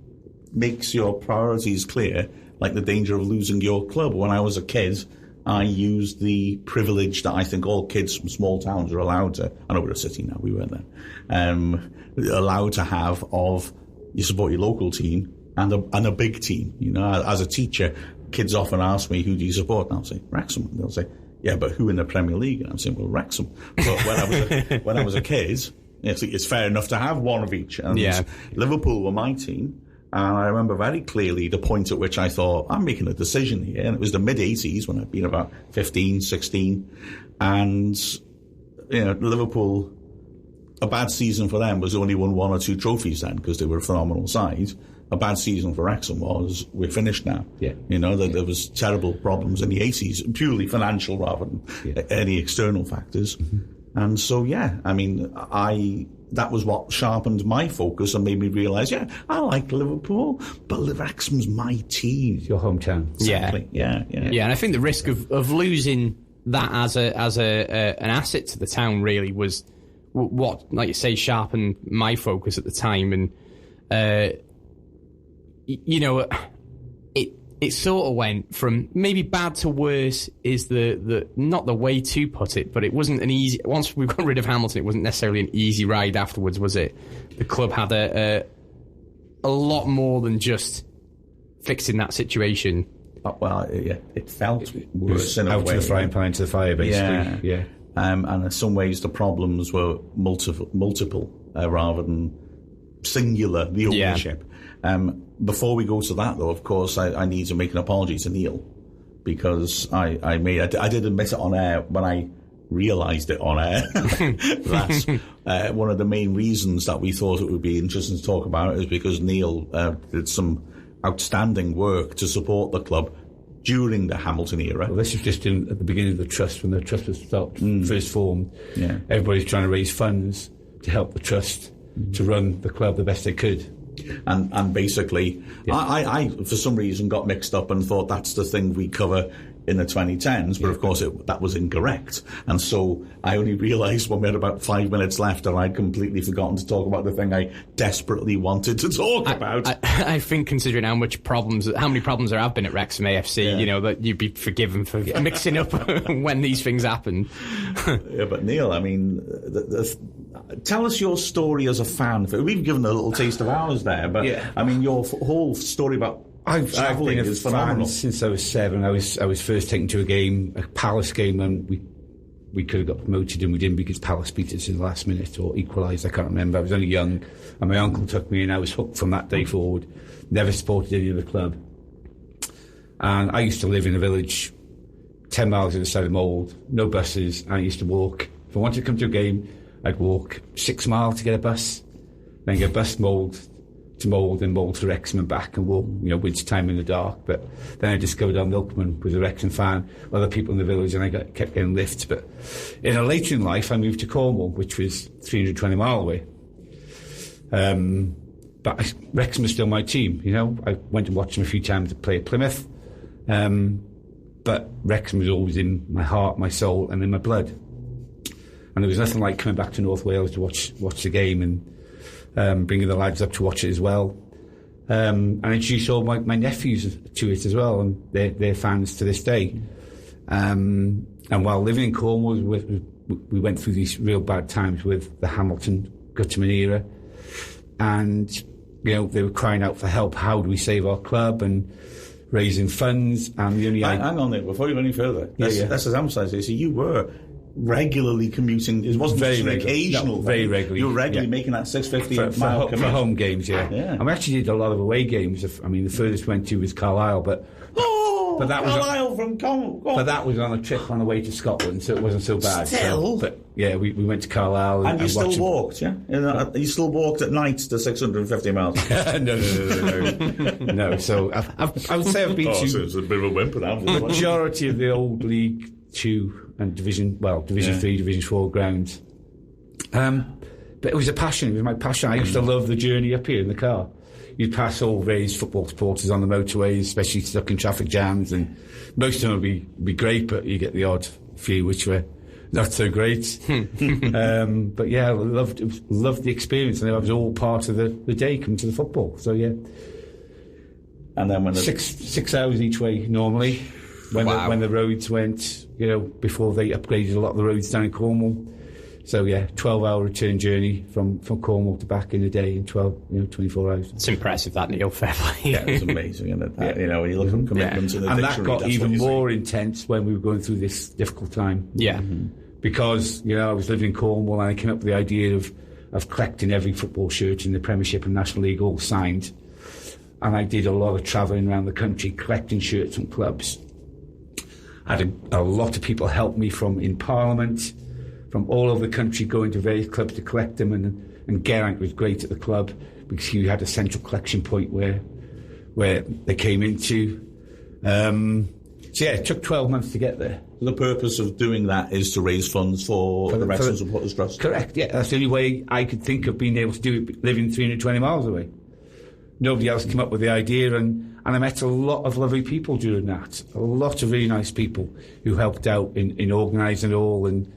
Speaker 3: makes your priorities clear like the danger of losing your club. When I was a kid, I used the privilege that I think all kids from small towns are allowed to. I know we're a city now, we weren't there. Allowed to have of you support your local team and a big team. You know, as a teacher, kids often ask me, who do you support? And I'll say, Wrexham. And they'll say, yeah, but who in the Premier League? And I'm saying, well, Wrexham. But when I was a kid, it's fair enough to have one of each. And Liverpool were my team. And I remember very clearly the point at which I thought, I'm making a decision here. And it was the mid-80s when I'd been about 15, 16. And, Liverpool, a bad season for them was only won 1 or 2 trophies then because they were a phenomenal side. A bad season for Wrexham was, we're finished now. Yeah. There was terrible problems in the 80s, purely financial rather than any external factors. Mm-hmm. And so, that was what sharpened my focus and made me realise, I like Liverpool, but Wrexham's my team.
Speaker 4: It's your hometown.
Speaker 3: Exactly. Yeah.
Speaker 15: And I think the risk of losing that as an asset to the town really was what, like you say, sharpened my focus at the time. And, it sort of went from maybe bad to worse is the not the way to put it, but it wasn't an easy. Once we got rid of Hamilton, it wasn't necessarily an easy ride afterwards, was it? The club had a lot more than just fixing that situation.
Speaker 3: It felt worse in a way.
Speaker 4: Out of the frying pan to the fire, basically. Yeah.
Speaker 3: And in some ways, the problems were multiple rather than singular. The ownership. Before we go to that, though, of course, I need to make an apology to Neil because I did admit it on air when I realised it on air. That's one of the main reasons that we thought it would be interesting to talk about is because Neil did some outstanding work to support the club during the Hamilton era.
Speaker 4: Well, this was just at the beginning of the trust, when the trust was first formed. Yeah. Everybody's trying to raise funds to help the trust to run the club the best they could.
Speaker 3: And basically, I for some reason got mixed up and thought that's the thing we cover in the 2010s, but of course that was incorrect. And so I only realised when we had about 5 minutes left that I'd completely forgotten to talk about the thing I desperately wanted to talk about.
Speaker 15: I think considering how many problems there have been at Wrexham AFC, that you'd be forgiven for mixing up when these things happen.
Speaker 3: But Neil, I mean, tell us your story as a fan. We've given a little taste of ours there, but I mean, your whole story about
Speaker 4: I've been a fan since I was 7. I was first taken to a Palace game, and we could have got promoted and we didn't because Palace beat us in the last minute or equalised. I can't remember. I was only young, and my uncle took me, and I was hooked from that day forward. Never supported any other club. And I used to live in a village 10 miles either side of Mould, no buses, and I used to walk. If I wanted to come to a game, I'd walk 6 miles to get a bus, then get a bus to Mould and Mould to Wrexham and back, and walk, winter time in the dark. But then I discovered our milkman was a Wrexham fan, other people in the village, and I kept getting lifts. But later in life, I moved to Cornwall, which was 320 miles away. But Wrexham was still my team. I went and watched them a few times to play at Plymouth. But Wrexham was always in my heart, my soul, and in my blood. And there was nothing like coming back to North Wales to watch the game and bringing the lads up to watch it as well. And I introduced all my nephews to it as well, and they're fans to this day. And while living in Cornwall, we went through these real bad times with the Hamilton Gutterman era. And, they were crying out for help. How do we save our club? And raising funds. And the only
Speaker 3: hang on there, before you go any further. That's as emphasised. So you were regularly commuting. It wasn't just an occasional.
Speaker 4: Very regularly.
Speaker 3: You were regularly making that 650 mile commute.
Speaker 4: For home games, And we actually did a lot of away games. The furthest we went to was Carlisle, but that was
Speaker 3: Carlisle from Cornwall.
Speaker 4: But that was on a trip on the way to Scotland, so it wasn't so bad.
Speaker 3: Still,
Speaker 4: we went to Carlisle
Speaker 3: and you still walked, You still walked at night the 650 miles.
Speaker 4: No. So I would say I've been to.
Speaker 3: So it's a bit of a whimper now.
Speaker 4: The majority of the old League 2 and Division 3, Division 4 grounds. But it was a passion. It was my passion. I used to love the journey up here in the car. you'd pass all various football supporters on the motorways, especially stuck in traffic jams, and most of them would be great, but you get the odd few which were not so great. But yeah, I loved the experience, and I was all part of the day coming to the football. So yeah.
Speaker 3: And then when
Speaker 4: 6 hours each way normally, when the roads went, before they upgraded a lot of the roads down in Cornwall. So yeah, 12-hour return journey from Cornwall to back in a day in 24 hours.
Speaker 15: It's impressive, that, Neil. Fair play.
Speaker 3: Yeah, it's amazing, isn't it? When you look at commitments in the dictionary,
Speaker 4: and that got even more intense when we were going through this difficult time.
Speaker 15: Yeah.
Speaker 4: Because I was living in Cornwall, and I came up with the idea of collecting every football shirt in the Premiership and National League all signed. And I did a lot of travelling around the country collecting shirts from clubs. I had a lot of people help me in Parliament, from all over the country, going to various clubs to collect them. And Geraint was great at the club because he had a central collection point where they came into. So yeah, it took 12 months to get there.
Speaker 3: The purpose of doing that is to raise funds for the Wrexham Supporters Trust?
Speaker 4: Correct, yeah. That's the only way I could think of being able to do it, living 320 miles away. Nobody else came up with the idea, and I met a lot of lovely people during that. A lot of really nice people who helped out in organising it all. And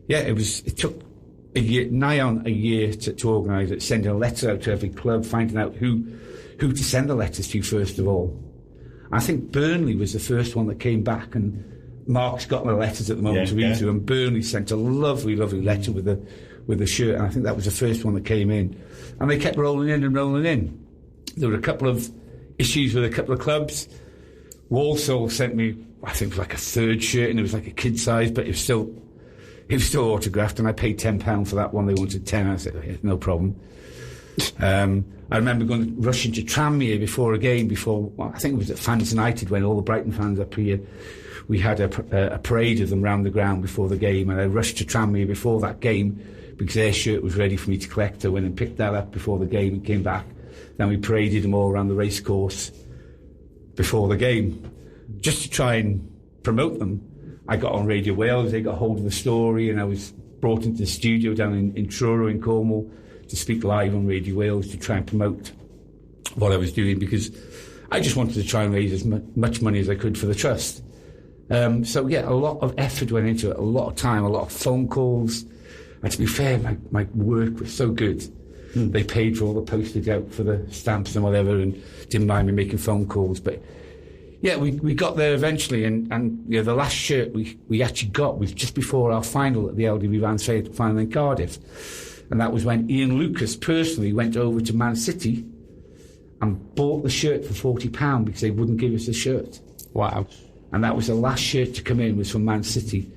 Speaker 4: yeah, it took nigh on a year to organise it, sending a letter out to every club, finding out who to send the letters to first of all. I think Burnley was the first one that came back, and Mark's got my letters at the moment to read through, and Burnley sent a lovely, lovely letter with a shirt, and I think that was the first one that came in. And they kept rolling in. There were a couple of issues with a couple of clubs. Walsall sent me, I think, like a third shirt, and it was like a kid size, but it was still autographed, and I paid £10 for that one. They wanted 10. I said, yeah, no problem. I remember rushing to Tranmere before a game, I think it was at Fans United, when all the Brighton fans up here, we had a parade of them round the ground before the game, and I rushed to Tranmere before that game because their shirt was ready for me to collect. I went and picked that up before the game and came back. Then we paraded them all around the racecourse before the game, just to try and promote them. I got on Radio Wales, they got hold of the story, and I was brought into the studio down in Truro in Cornwall to speak live on Radio Wales to try and promote what I was doing, because I just wanted to try and raise as much money as I could for the trust. So yeah, a lot of effort went into it, a lot of time, a lot of phone calls. And to be fair, my work was so good. They paid for all the postage out for the stamps and whatever, and didn't mind me making phone calls. But yeah, we got there eventually, and the last shirt we actually got was just before our final at the LDV Vans Fair final in Cardiff. And that was when Ian Lucas personally went over to Man City and bought the shirt for £40 because they wouldn't give us a shirt.
Speaker 15: Wow.
Speaker 4: And that was the last shirt to come in, was from Man City.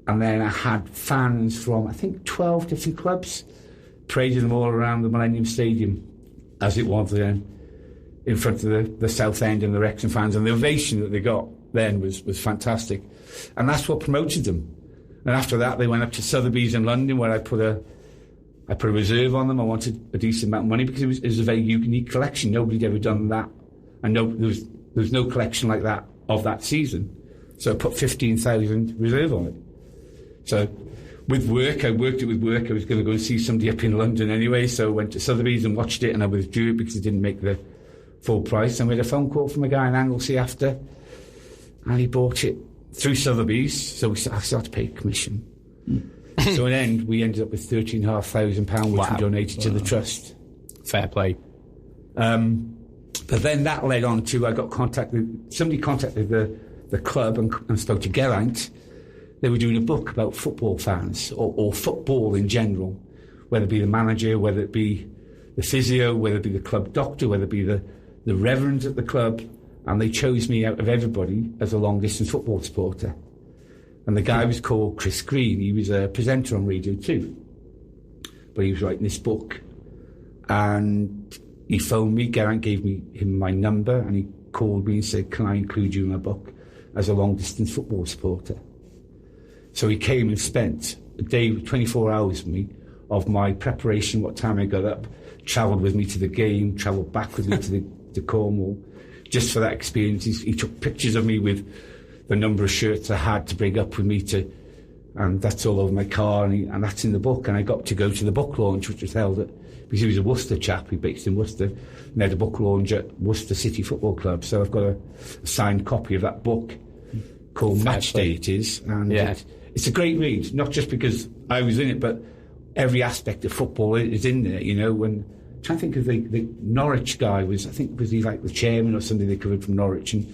Speaker 4: And then I had fans from, I think, 12 different clubs, parading them all around the Millennium Stadium, as it was then, in front of the South End and the Wrexham fans. And the ovation that they got then was fantastic. And that's what promoted them. And after that, they went up to Sotheby's in London, where I put a reserve on them. I wanted a decent amount of money because it was a very unique collection. Nobody'd ever done that. And there was no collection like that of that season. So I put 15,000 reserve on it. So with work, I worked it with work. I was going to go and see somebody up in London anyway, so I went to Sotheby's and watched it, and I withdrew it because it didn't make the full price. And we had a phone call from a guy in Anglesey after, and he bought it through Sotheby's, so I started to pay commission. So in the end, we ended up with £13,500, which we donated to the trust.
Speaker 15: Fair play.
Speaker 4: But then that led on to, somebody contacted the club and spoke to Geraint. They were doing a book about football fans, or football in general, whether it be the manager, whether it be the physio, whether it be the club doctor, whether it be the reverends at the club, and they chose me out of everybody as a long-distance football supporter. And the guy was called Chris Green. He was a presenter on Radio 2, but he was writing this book. And he phoned me, Geraint gave him my number, and he called me and said, can I include you in my book as a long-distance football supporter? So he came and spent a day, 24 hours with me, of my preparation, what time I got up, travelled with me to the game, travelled back with me to Cornwall, just for that experience. He took pictures of me with the number of shirts I had to bring up with me and that's all over my car, and that's in the book. And I got to go to the book launch, which was held at because he was a Worcester chap, he based in Worcester, and had a book launch at Worcester City Football Club. So I've got a signed copy of that book called Match Day it is, and it's a great read, not just because I was in it, but every aspect of football is in there, you know. When I'm trying to think of the Norwich guy, was he like the chairman or something, they covered from Norwich, and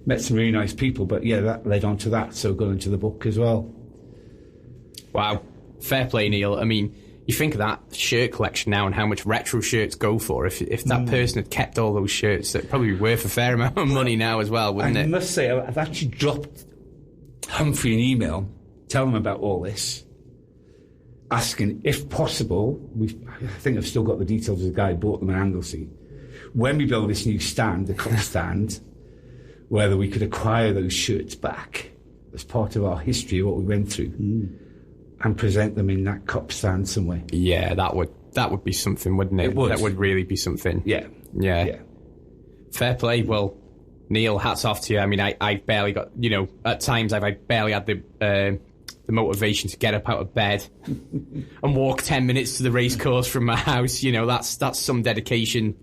Speaker 4: met some really nice people, but yeah, that led on to that, so got into the book as well.
Speaker 15: Wow, fair play, Neil. I mean, you think of that shirt collection now and how much retro shirts go for. If that person had kept all those shirts, it'd probably be worth a fair amount of money now as well, wouldn't it?
Speaker 4: I must say, I've actually dropped Humphrey an email, telling him about all this, asking if possible, I think I've still got the details of the guy who bought them in Anglesey, when we build this new stand, the cup stand, whether we could acquire those shirts back as part of our history of what we went through and present them in that cup stand somewhere.
Speaker 15: Yeah, that would be something, wouldn't it? That would really be something.
Speaker 4: Yeah.
Speaker 15: Fair play. Well, Neil, hats off to you. I mean, I barely got, you know, at times I barely had the motivation to get up out of bed and walk 10 minutes to the racecourse from my house. You know, that's some dedication.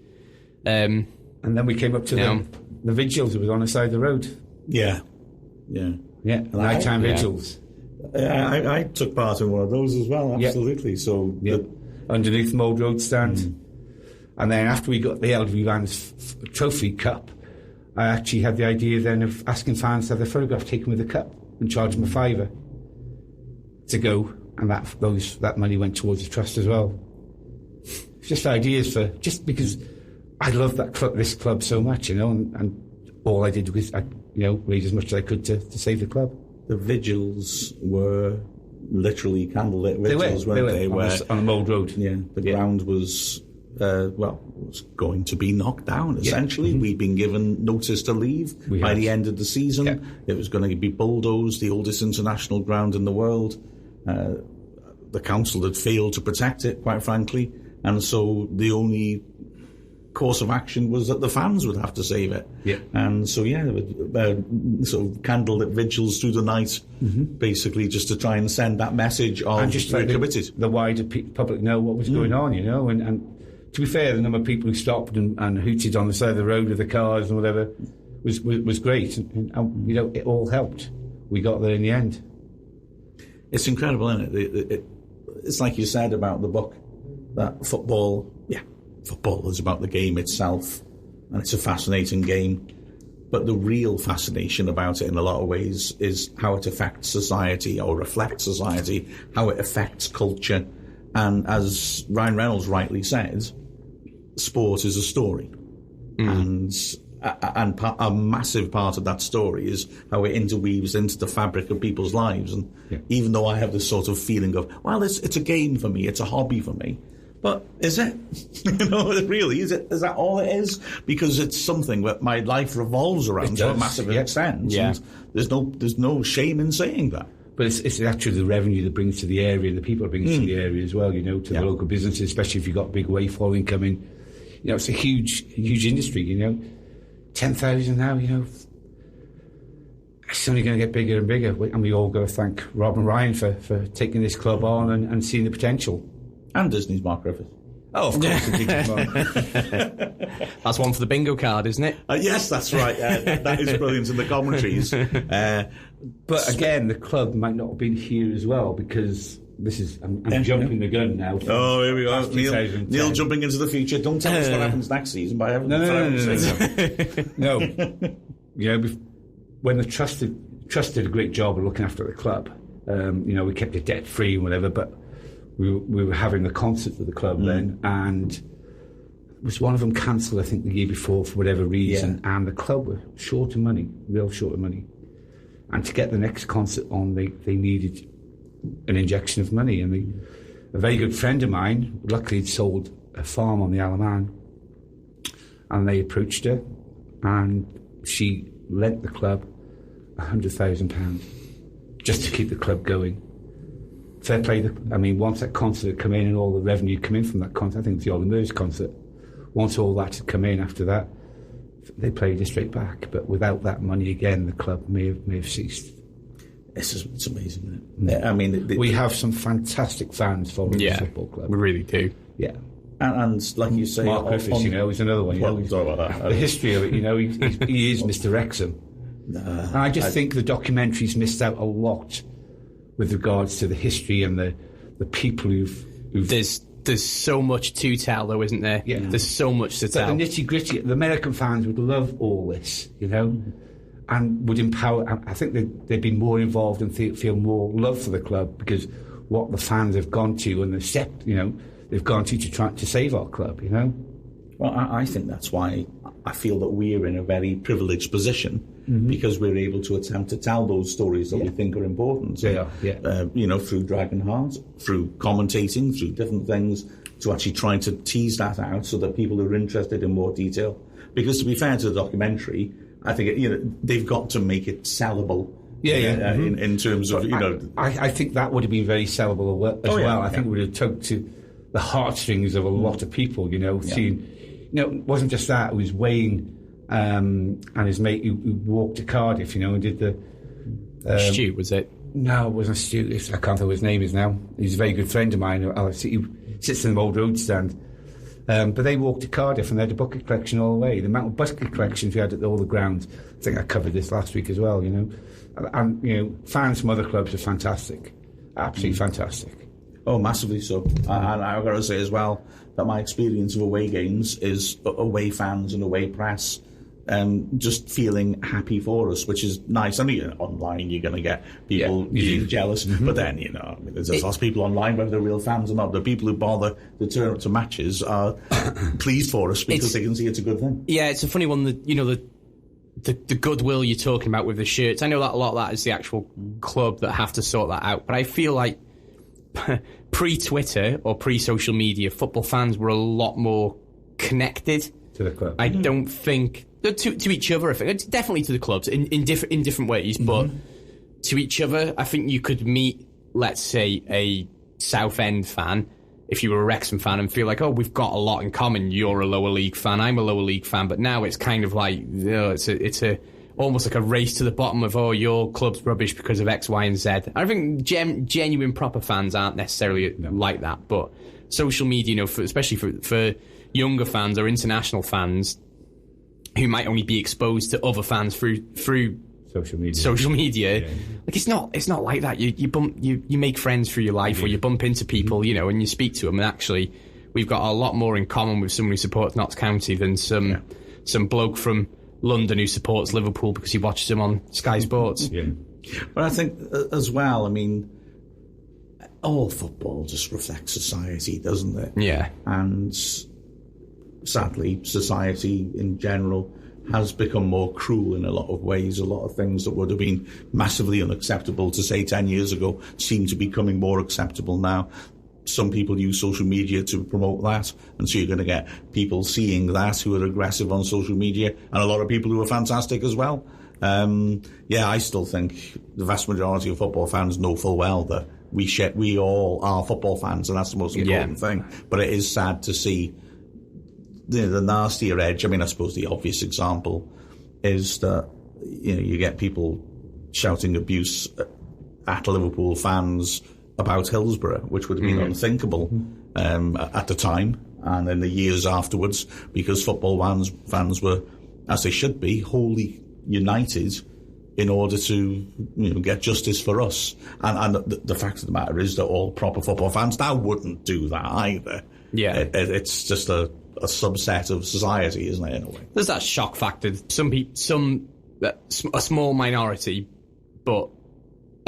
Speaker 4: And then we came up to the vigils that was on the side of the road.
Speaker 3: Yeah.
Speaker 4: Nighttime vigils.
Speaker 3: I took part in one of those as well, absolutely. So
Speaker 4: underneath the Mold Road stand. And then after we got the LV Vans Trophy Cup, I actually had the idea then of asking fans to have their photograph taken with the cup and charge them £5 to go, and that money went towards the trust as well. It's just ideas just because I love this club so much, you know, and all I did was raise as much as I could to save the club.
Speaker 3: The vigils were literally candlelit vigils, weren't they?
Speaker 4: On the Mold Road.
Speaker 3: Yeah, the ground was was going to be knocked down, essentially. We'd been given notice to leave by the end of the season. It was going to be bulldozed, the oldest international ground in the world. The council had failed to protect it, quite frankly, and so the only course of action was that the fans would have to save it. And so sort of candlelit vigils through the night, basically just to try and send that message of
Speaker 4: and just
Speaker 3: we're committed.
Speaker 4: The wider public know what was going on, you know, and to be fair, the number of people who stopped and hooted on the side of the road with the cars and whatever was great, and you know, it all helped. We got there in the end.
Speaker 3: It's incredible, isn't it? It's like you said about the book, that football is about the game itself, and it's a fascinating game. But the real fascination about it in a lot of ways is how it affects society or reflects society, how it affects culture. And as Ryan Reynolds rightly said, sport is a story. And a massive part of that story is how it interweaves into the fabric of people's lives. And even though I have this sort of feeling of, well, it's a game for me, it's a hobby for me, but is it? You know, really, is that all it is? Because it's something that my life revolves around to a massive extent. And there's no shame in saying that.
Speaker 4: But it's actually the revenue that brings to the area, and the people that brings to the area as well, you know, to the local businesses, especially if you've got big away following coming. You know, it's a huge industry, you know. 10,000 now, you know. It's only going to get bigger and bigger. And we all got to thank Rob and Ryan for taking this club on and seeing the potential.
Speaker 3: And Disney's Mark Griffiths.
Speaker 4: Oh, of course.
Speaker 15: That's one for the bingo card, isn't it?
Speaker 3: Yes, that's right. That is brilliant in the commentaries.
Speaker 4: But again, the club might not have been here as well, because this is... I'm jumping the gun now.
Speaker 3: Oh, here we go. Neil jumping into the future. Don't tell us what happens next season by heaven.
Speaker 4: No. You know, when the trust did a great job of looking after the club, you know, we kept it debt-free and whatever, but we were having the concert at the club then, and was one of them cancelled, I think, the year before for whatever reason, and the club were short of money, real short of money. And to get the next concert on, they needed an injection of money. And a very good friend of mine, luckily had sold a farm on the Isle of Man, and they approached her, and she lent the club £100,000 just to keep the club going. Fair play. I mean, once that concert had come in and all the revenue come in from that concert, I think it was the Oldham Merge concert, once all that had come in after that, they played it straight back. But without that money, again, the club may have ceased.
Speaker 3: It's amazing, isn't it? I mean,
Speaker 4: we have some fantastic fans following the football club.
Speaker 15: We really do.
Speaker 4: Yeah.
Speaker 3: And like you say,
Speaker 4: Mark Griffiths, is another one.
Speaker 3: Sorry about that.
Speaker 4: The history of it, he is Mr. Wrexham. And I just think the documentary's missed out a lot with regards to the history and the people who've
Speaker 15: There's so much to tell, though, isn't there?
Speaker 4: Yeah.
Speaker 15: There's so much to tell.
Speaker 4: The nitty-gritty, the American fans would love all this, and would empower. I think they'd be more involved and feel more love for the club because what the fans have gone to and they've gone to try to save our club,
Speaker 3: Well, I think that's why I feel that we're in a very privileged position because we're able to attempt to tell those stories that we think are important.
Speaker 4: Through
Speaker 3: Dragonheart, through commentating, through different things, to actually try to tease that out so that people are interested in more detail. Because to be fair to the documentary, I think they've got to make it sellable. In terms of
Speaker 4: I think that would have been very sellable as well. I think it would have tugged to the heartstrings of a lot of people. Seeing, it wasn't just that. It was Wayne and his mate who walked to Cardiff, and did the
Speaker 15: Stu, was it?
Speaker 4: No, it wasn't Stu. I can't remember what his name is now. He's a very good friend of mine. He sits in the old road stand. But they walked to Cardiff and they had a bucket collection all the way. The amount of bucket collections we had at all the grounds. I think I covered this last week as well, And, fans from other clubs are fantastic. Absolutely fantastic.
Speaker 3: Oh, massively so. And I've got to say as well that my experience of away games is away fans and away press just feeling happy for us, which is nice. I mean, online you're going to get people being jealous, but then, there's lots of people online, whether they're real fans or not. The people who bother to turn up to matches are pleased for us because they can see it's a good thing.
Speaker 15: Yeah, it's a funny one that, the goodwill you're talking about with the shirts. I know that a lot of that is the actual club that have to sort that out, but I feel like pre-Twitter or pre-social media, football fans were a lot more connected
Speaker 4: to the club.
Speaker 15: I don't think to each other. I think definitely to the clubs in different ways, but to each other, I think you could meet, let's say, a Southend fan if you were a Wrexham fan and feel like, oh, we've got a lot in common. You're a lower league fan, I'm a lower league fan, but now it's kind of like it's a almost like a race to the bottom of, oh, your club's rubbish because of X, Y, and Z. I think genuine proper fans aren't necessarily like that, but social media, especially for younger fans or international fans who might only be exposed to other fans through social media. Like it's not like that. You make friends through your life, or you bump into people, and you speak to them. And actually, we've got a lot more in common with someone who supports Notts County than some bloke from London who supports Liverpool because he watches them on Sky Sports.
Speaker 3: But I think as well, I mean, all football just reflects society, doesn't it?
Speaker 15: Yeah.
Speaker 3: And sadly, society in general has become more cruel in a lot of ways. A lot of things that would have been massively unacceptable to say 10 years ago seem to be becoming more acceptable now. Some people use social media to promote that, and so you're going to get people seeing that who are aggressive on social media, and a lot of people who are fantastic as well. I still think the vast majority of football fans know full well that we all are football fans, and that's the most important thing. But it is sad to see the nastier edge. I mean, I suppose the obvious example is that you get people shouting abuse at Liverpool fans about Hillsborough, which would have been unthinkable at the time and in the years afterwards, because football fans were, as they should be, wholly united in order to get justice for us. And the fact of the matter is that all proper football fans now wouldn't do that either.
Speaker 15: Yeah,
Speaker 3: it's just a subset of society, isn't it, in a way?
Speaker 15: There's that shock factor. A small minority, but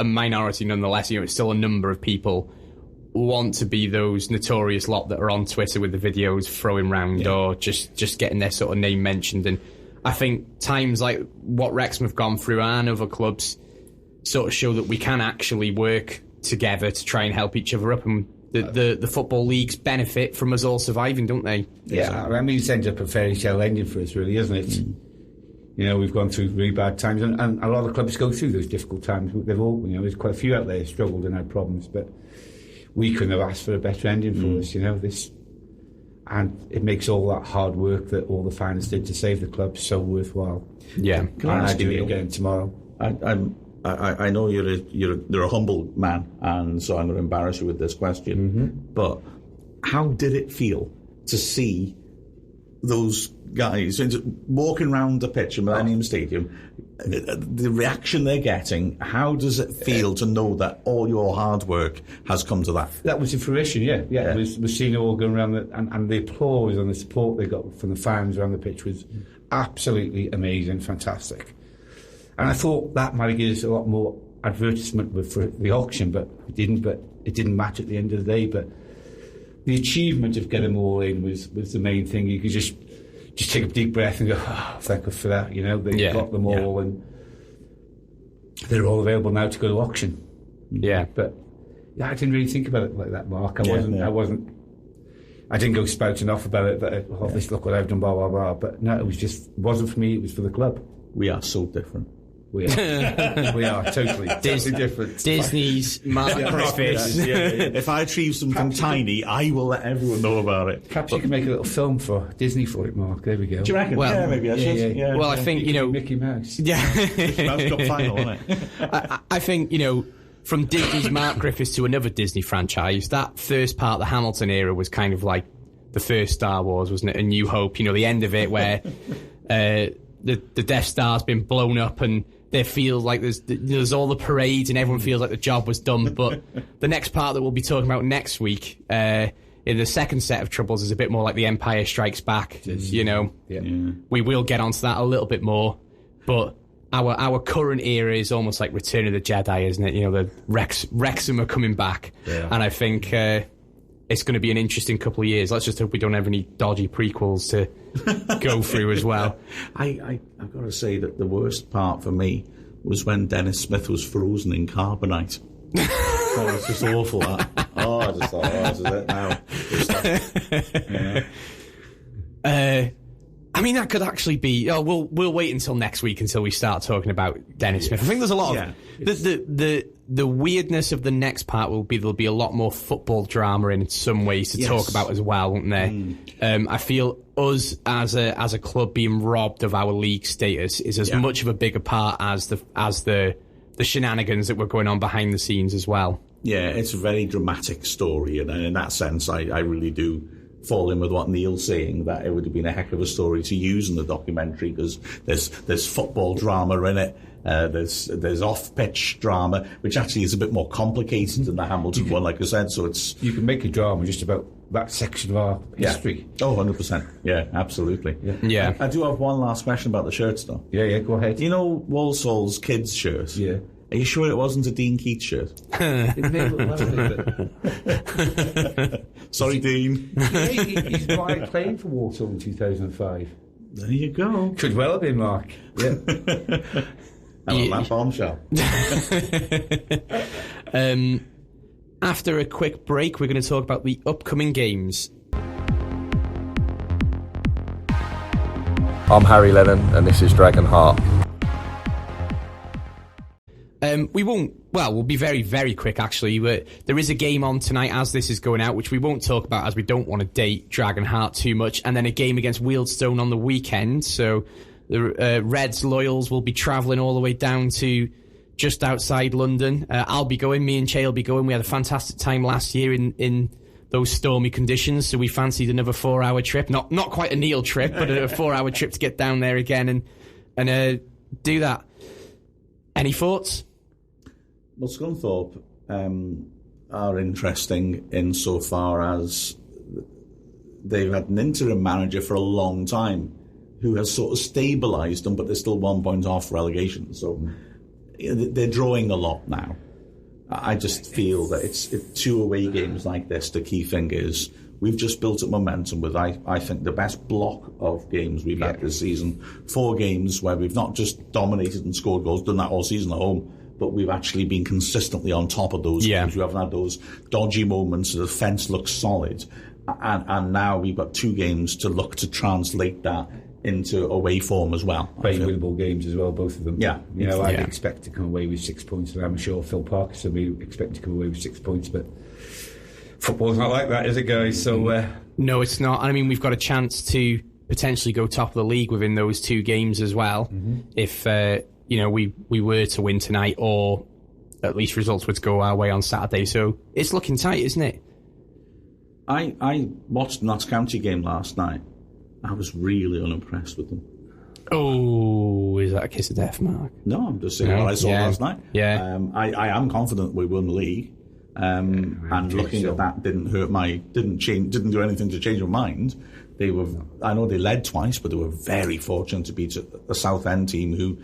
Speaker 15: a minority nonetheless. It's still a number of people want to be those notorious lot that are on Twitter with the videos throwing round or just getting their sort of name mentioned. And I think times like what Wrexham have gone through and other clubs sort of show that we can actually work together to try and help each other up, and the football leagues benefit from us all surviving, don't they?
Speaker 4: Yeah, I mean, it's ended up a fairy tale ending for us, really, isn't it? We've gone through really bad times, and a lot of clubs go through those difficult times. They've all, there's quite a few out there who struggled and had problems, but we couldn't have asked for a better ending for us, and it makes all that hard work that all the fans did to save the club so worthwhile.
Speaker 15: Yeah,
Speaker 3: Can I
Speaker 4: do it again tomorrow.
Speaker 3: I know you're a humble man, and so I'm going to embarrass you with this question. But how did it feel to see those guys walking around the pitch at Millennium Stadium, the reaction they're getting, how does it feel to know that all your hard work has come to that?
Speaker 4: That was in fruition, yeah. We've seen it all going around, and the applause and the support they got from the fans around the pitch was absolutely amazing, fantastic. And I thought that might give us a lot more advertisement for the auction, but it didn't match at the end of the day. But the achievement of getting them all in was the main thing. You could just take a deep breath and go, thank God for that. They got them all, and they're all available now to go to auction.
Speaker 15: Yeah,
Speaker 4: but I didn't really think about it like that, Mark. I didn't go spouting off about it. But this, look what I've done, blah blah blah. But no, it wasn't for me. It was for the club.
Speaker 3: We are so different.
Speaker 4: We are. We are totally different.
Speaker 15: Disney's Mark Griffiths.
Speaker 3: If I achieve something tiny, I will let everyone know about it.
Speaker 4: Perhaps you can make a little film for Disney for it, Mark. There we go.
Speaker 3: Do you reckon?
Speaker 15: Well,
Speaker 3: maybe I should. Yeah.
Speaker 15: Well, I think
Speaker 4: Mickey Mouse.
Speaker 15: Yeah.
Speaker 3: Mickey Mouse Cup final, wasn't it?
Speaker 15: I think from Disney's Mark Griffiths to another Disney franchise, that first part of the Hamilton era was kind of like the first Star Wars, wasn't it? A New Hope. The end of it where the Death Star's been blown up and there feels like there's all the parades and everyone feels like the job was done. But the next part that we'll be talking about next week, in the second set of Troubles, is a bit more like The Empire Strikes Back. We will get onto that a little bit more, but our current era is almost like Return of the Jedi, isn't it? The Wrexham are coming back, and I think it's going to be an interesting couple of years. Let's just hope we don't have any dodgy prequels to go through as well.
Speaker 3: I've got to say that the worst part for me was when Dennis Smith was frozen in carbonite. That was just awful. I just thought, this is it now.
Speaker 15: I mean, that could actually be. We'll wait until next week until we start talking about Dennis Smith. I think there's a lot of the weirdness of the next part will be there'll be a lot more football drama in some ways to talk about as well, won't there? I feel us as a club being robbed of our league status is as much of a bigger part as the shenanigans that were going on behind the scenes as well.
Speaker 3: Yeah, it's a very dramatic story, and in that sense, I really do fall in with what Neil's saying, that it would have been a heck of a story to use in the documentary, because there's football drama in it, there's off-pitch drama, which actually is a bit more complicated than the Hamilton one, like I said, so
Speaker 4: you can make a drama just about that section of our history.
Speaker 3: Oh, 100%. Yeah, absolutely.
Speaker 15: Yeah.
Speaker 3: I do have one last question about the shirts, though.
Speaker 4: Yeah, go ahead.
Speaker 3: Walsall's kids' shirt?
Speaker 4: Yeah.
Speaker 3: Are you sure it wasn't a Dean Keats shirt?
Speaker 4: It may look like it.
Speaker 3: Sorry, Dean.
Speaker 4: He's playing for Walsall in 2005.
Speaker 3: There you go.
Speaker 4: Could well have been, Mark. Yeah.
Speaker 3: On that bombshell.
Speaker 15: After a quick break, we're going to talk about the upcoming games.
Speaker 5: I'm Harry Lennon, and this is Dragonheart.
Speaker 15: We'll be very, very quick, actually. There is a game on tonight as this is going out, which we won't talk about as we don't want to date Dragonheart too much, and then a game against Wealdstone on the weekend. So the Reds loyals will be travelling all the way down to just outside London. I'll be going, me and Chay will be going. We had a fantastic time last year in those stormy conditions, so we fancied another 4-hour trip. Not quite a Neil trip, but a 4-hour trip to get down there again and do that. Any thoughts?
Speaker 3: Well, Scunthorpe are interesting insofar as they've had an interim manager for a long time who has sort of stabilised them, but they're still 1 point off relegation. So they're drawing a lot now. I just feel that it's 2 away games like this. The key thing is we've just built up momentum with, I think, the best block of games we've had this season. 4 games where we've not just dominated and scored goals, done that all season at home, but we've actually been consistently on top of those games. We haven't had those dodgy moments. The defence looks solid. And now we've got 2 games to look to translate that into away form as well.
Speaker 4: Very winnable games as well, both of them.
Speaker 3: Yeah.
Speaker 4: I'd expect to come away with 6 points, and I'm sure Phil Parkinson will be expecting to come away with 6 points, but football's not like that, is it, guys? So
Speaker 15: no, it's not. I mean, we've got a chance to potentially go top of the league within those 2 games as well. If we were to win tonight, or at least results were to go our way on Saturday. So it's looking tight, isn't it?
Speaker 3: I watched the Notts County game last night. I was really unimpressed with them.
Speaker 15: Oh, is that a kiss of death, Mark?
Speaker 3: No, I'm just saying what I saw last night.
Speaker 15: Yeah.
Speaker 3: I am confident we won the league. And looking at that didn't do anything to change my mind. I know they led twice, but they were very fortunate to beat a Southend team who,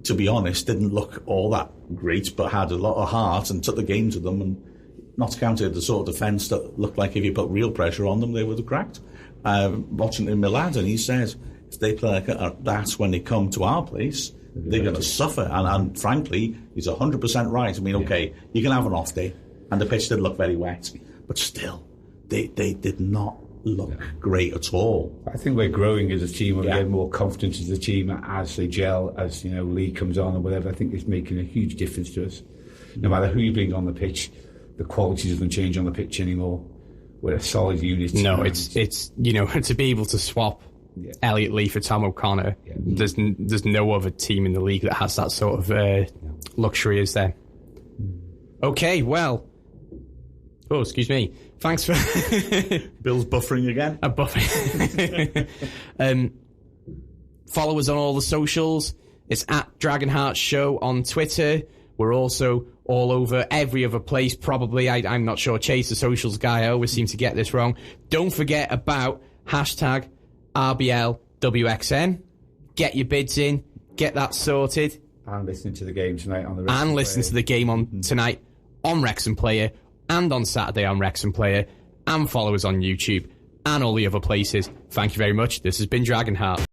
Speaker 3: to be honest, didn't look all that great, but had a lot of heart and took the game to them. And Notts County had the sort of defence that looked like if you put real pressure on them, they would have cracked. Watching him, Milad, and he says if they play like that when they come to our place, they're going to suffer. And frankly, he's 100% right. I mean, okay, you can have an off day, and the pitch did look very wet, but still, they did not look great at all.
Speaker 4: I think we're growing as a team, and we get more confidence as a team as they gel, as Lee comes on or whatever. I think it's making a huge difference to us. No matter who you bring on the pitch, the quality doesn't change on the pitch anymore. We're a solid unit.
Speaker 15: No, it's to be able to swap Elliot Lee for Tom O'Connor. Yeah. There's no other team in the league that has that sort of luxury, is there? Okay, well. Oh, excuse me. Thanks for
Speaker 3: Bill's buffering again.
Speaker 15: Follow us on all the socials. It's at Dragonheart Show on Twitter. We're also all over every other place, probably. I'm not sure. Chase, the socials guy, I always seem to get this wrong. Don't forget about hashtag RBLWXN. Get your bids in. Get that sorted.
Speaker 4: And listening to the game tonight on the
Speaker 15: Wrexham And listen to the game on tonight on Wrexham Player and on Saturday on Wrexham Player. And follow us on YouTube and all the other places. Thank you very much. This has been Dragonheart.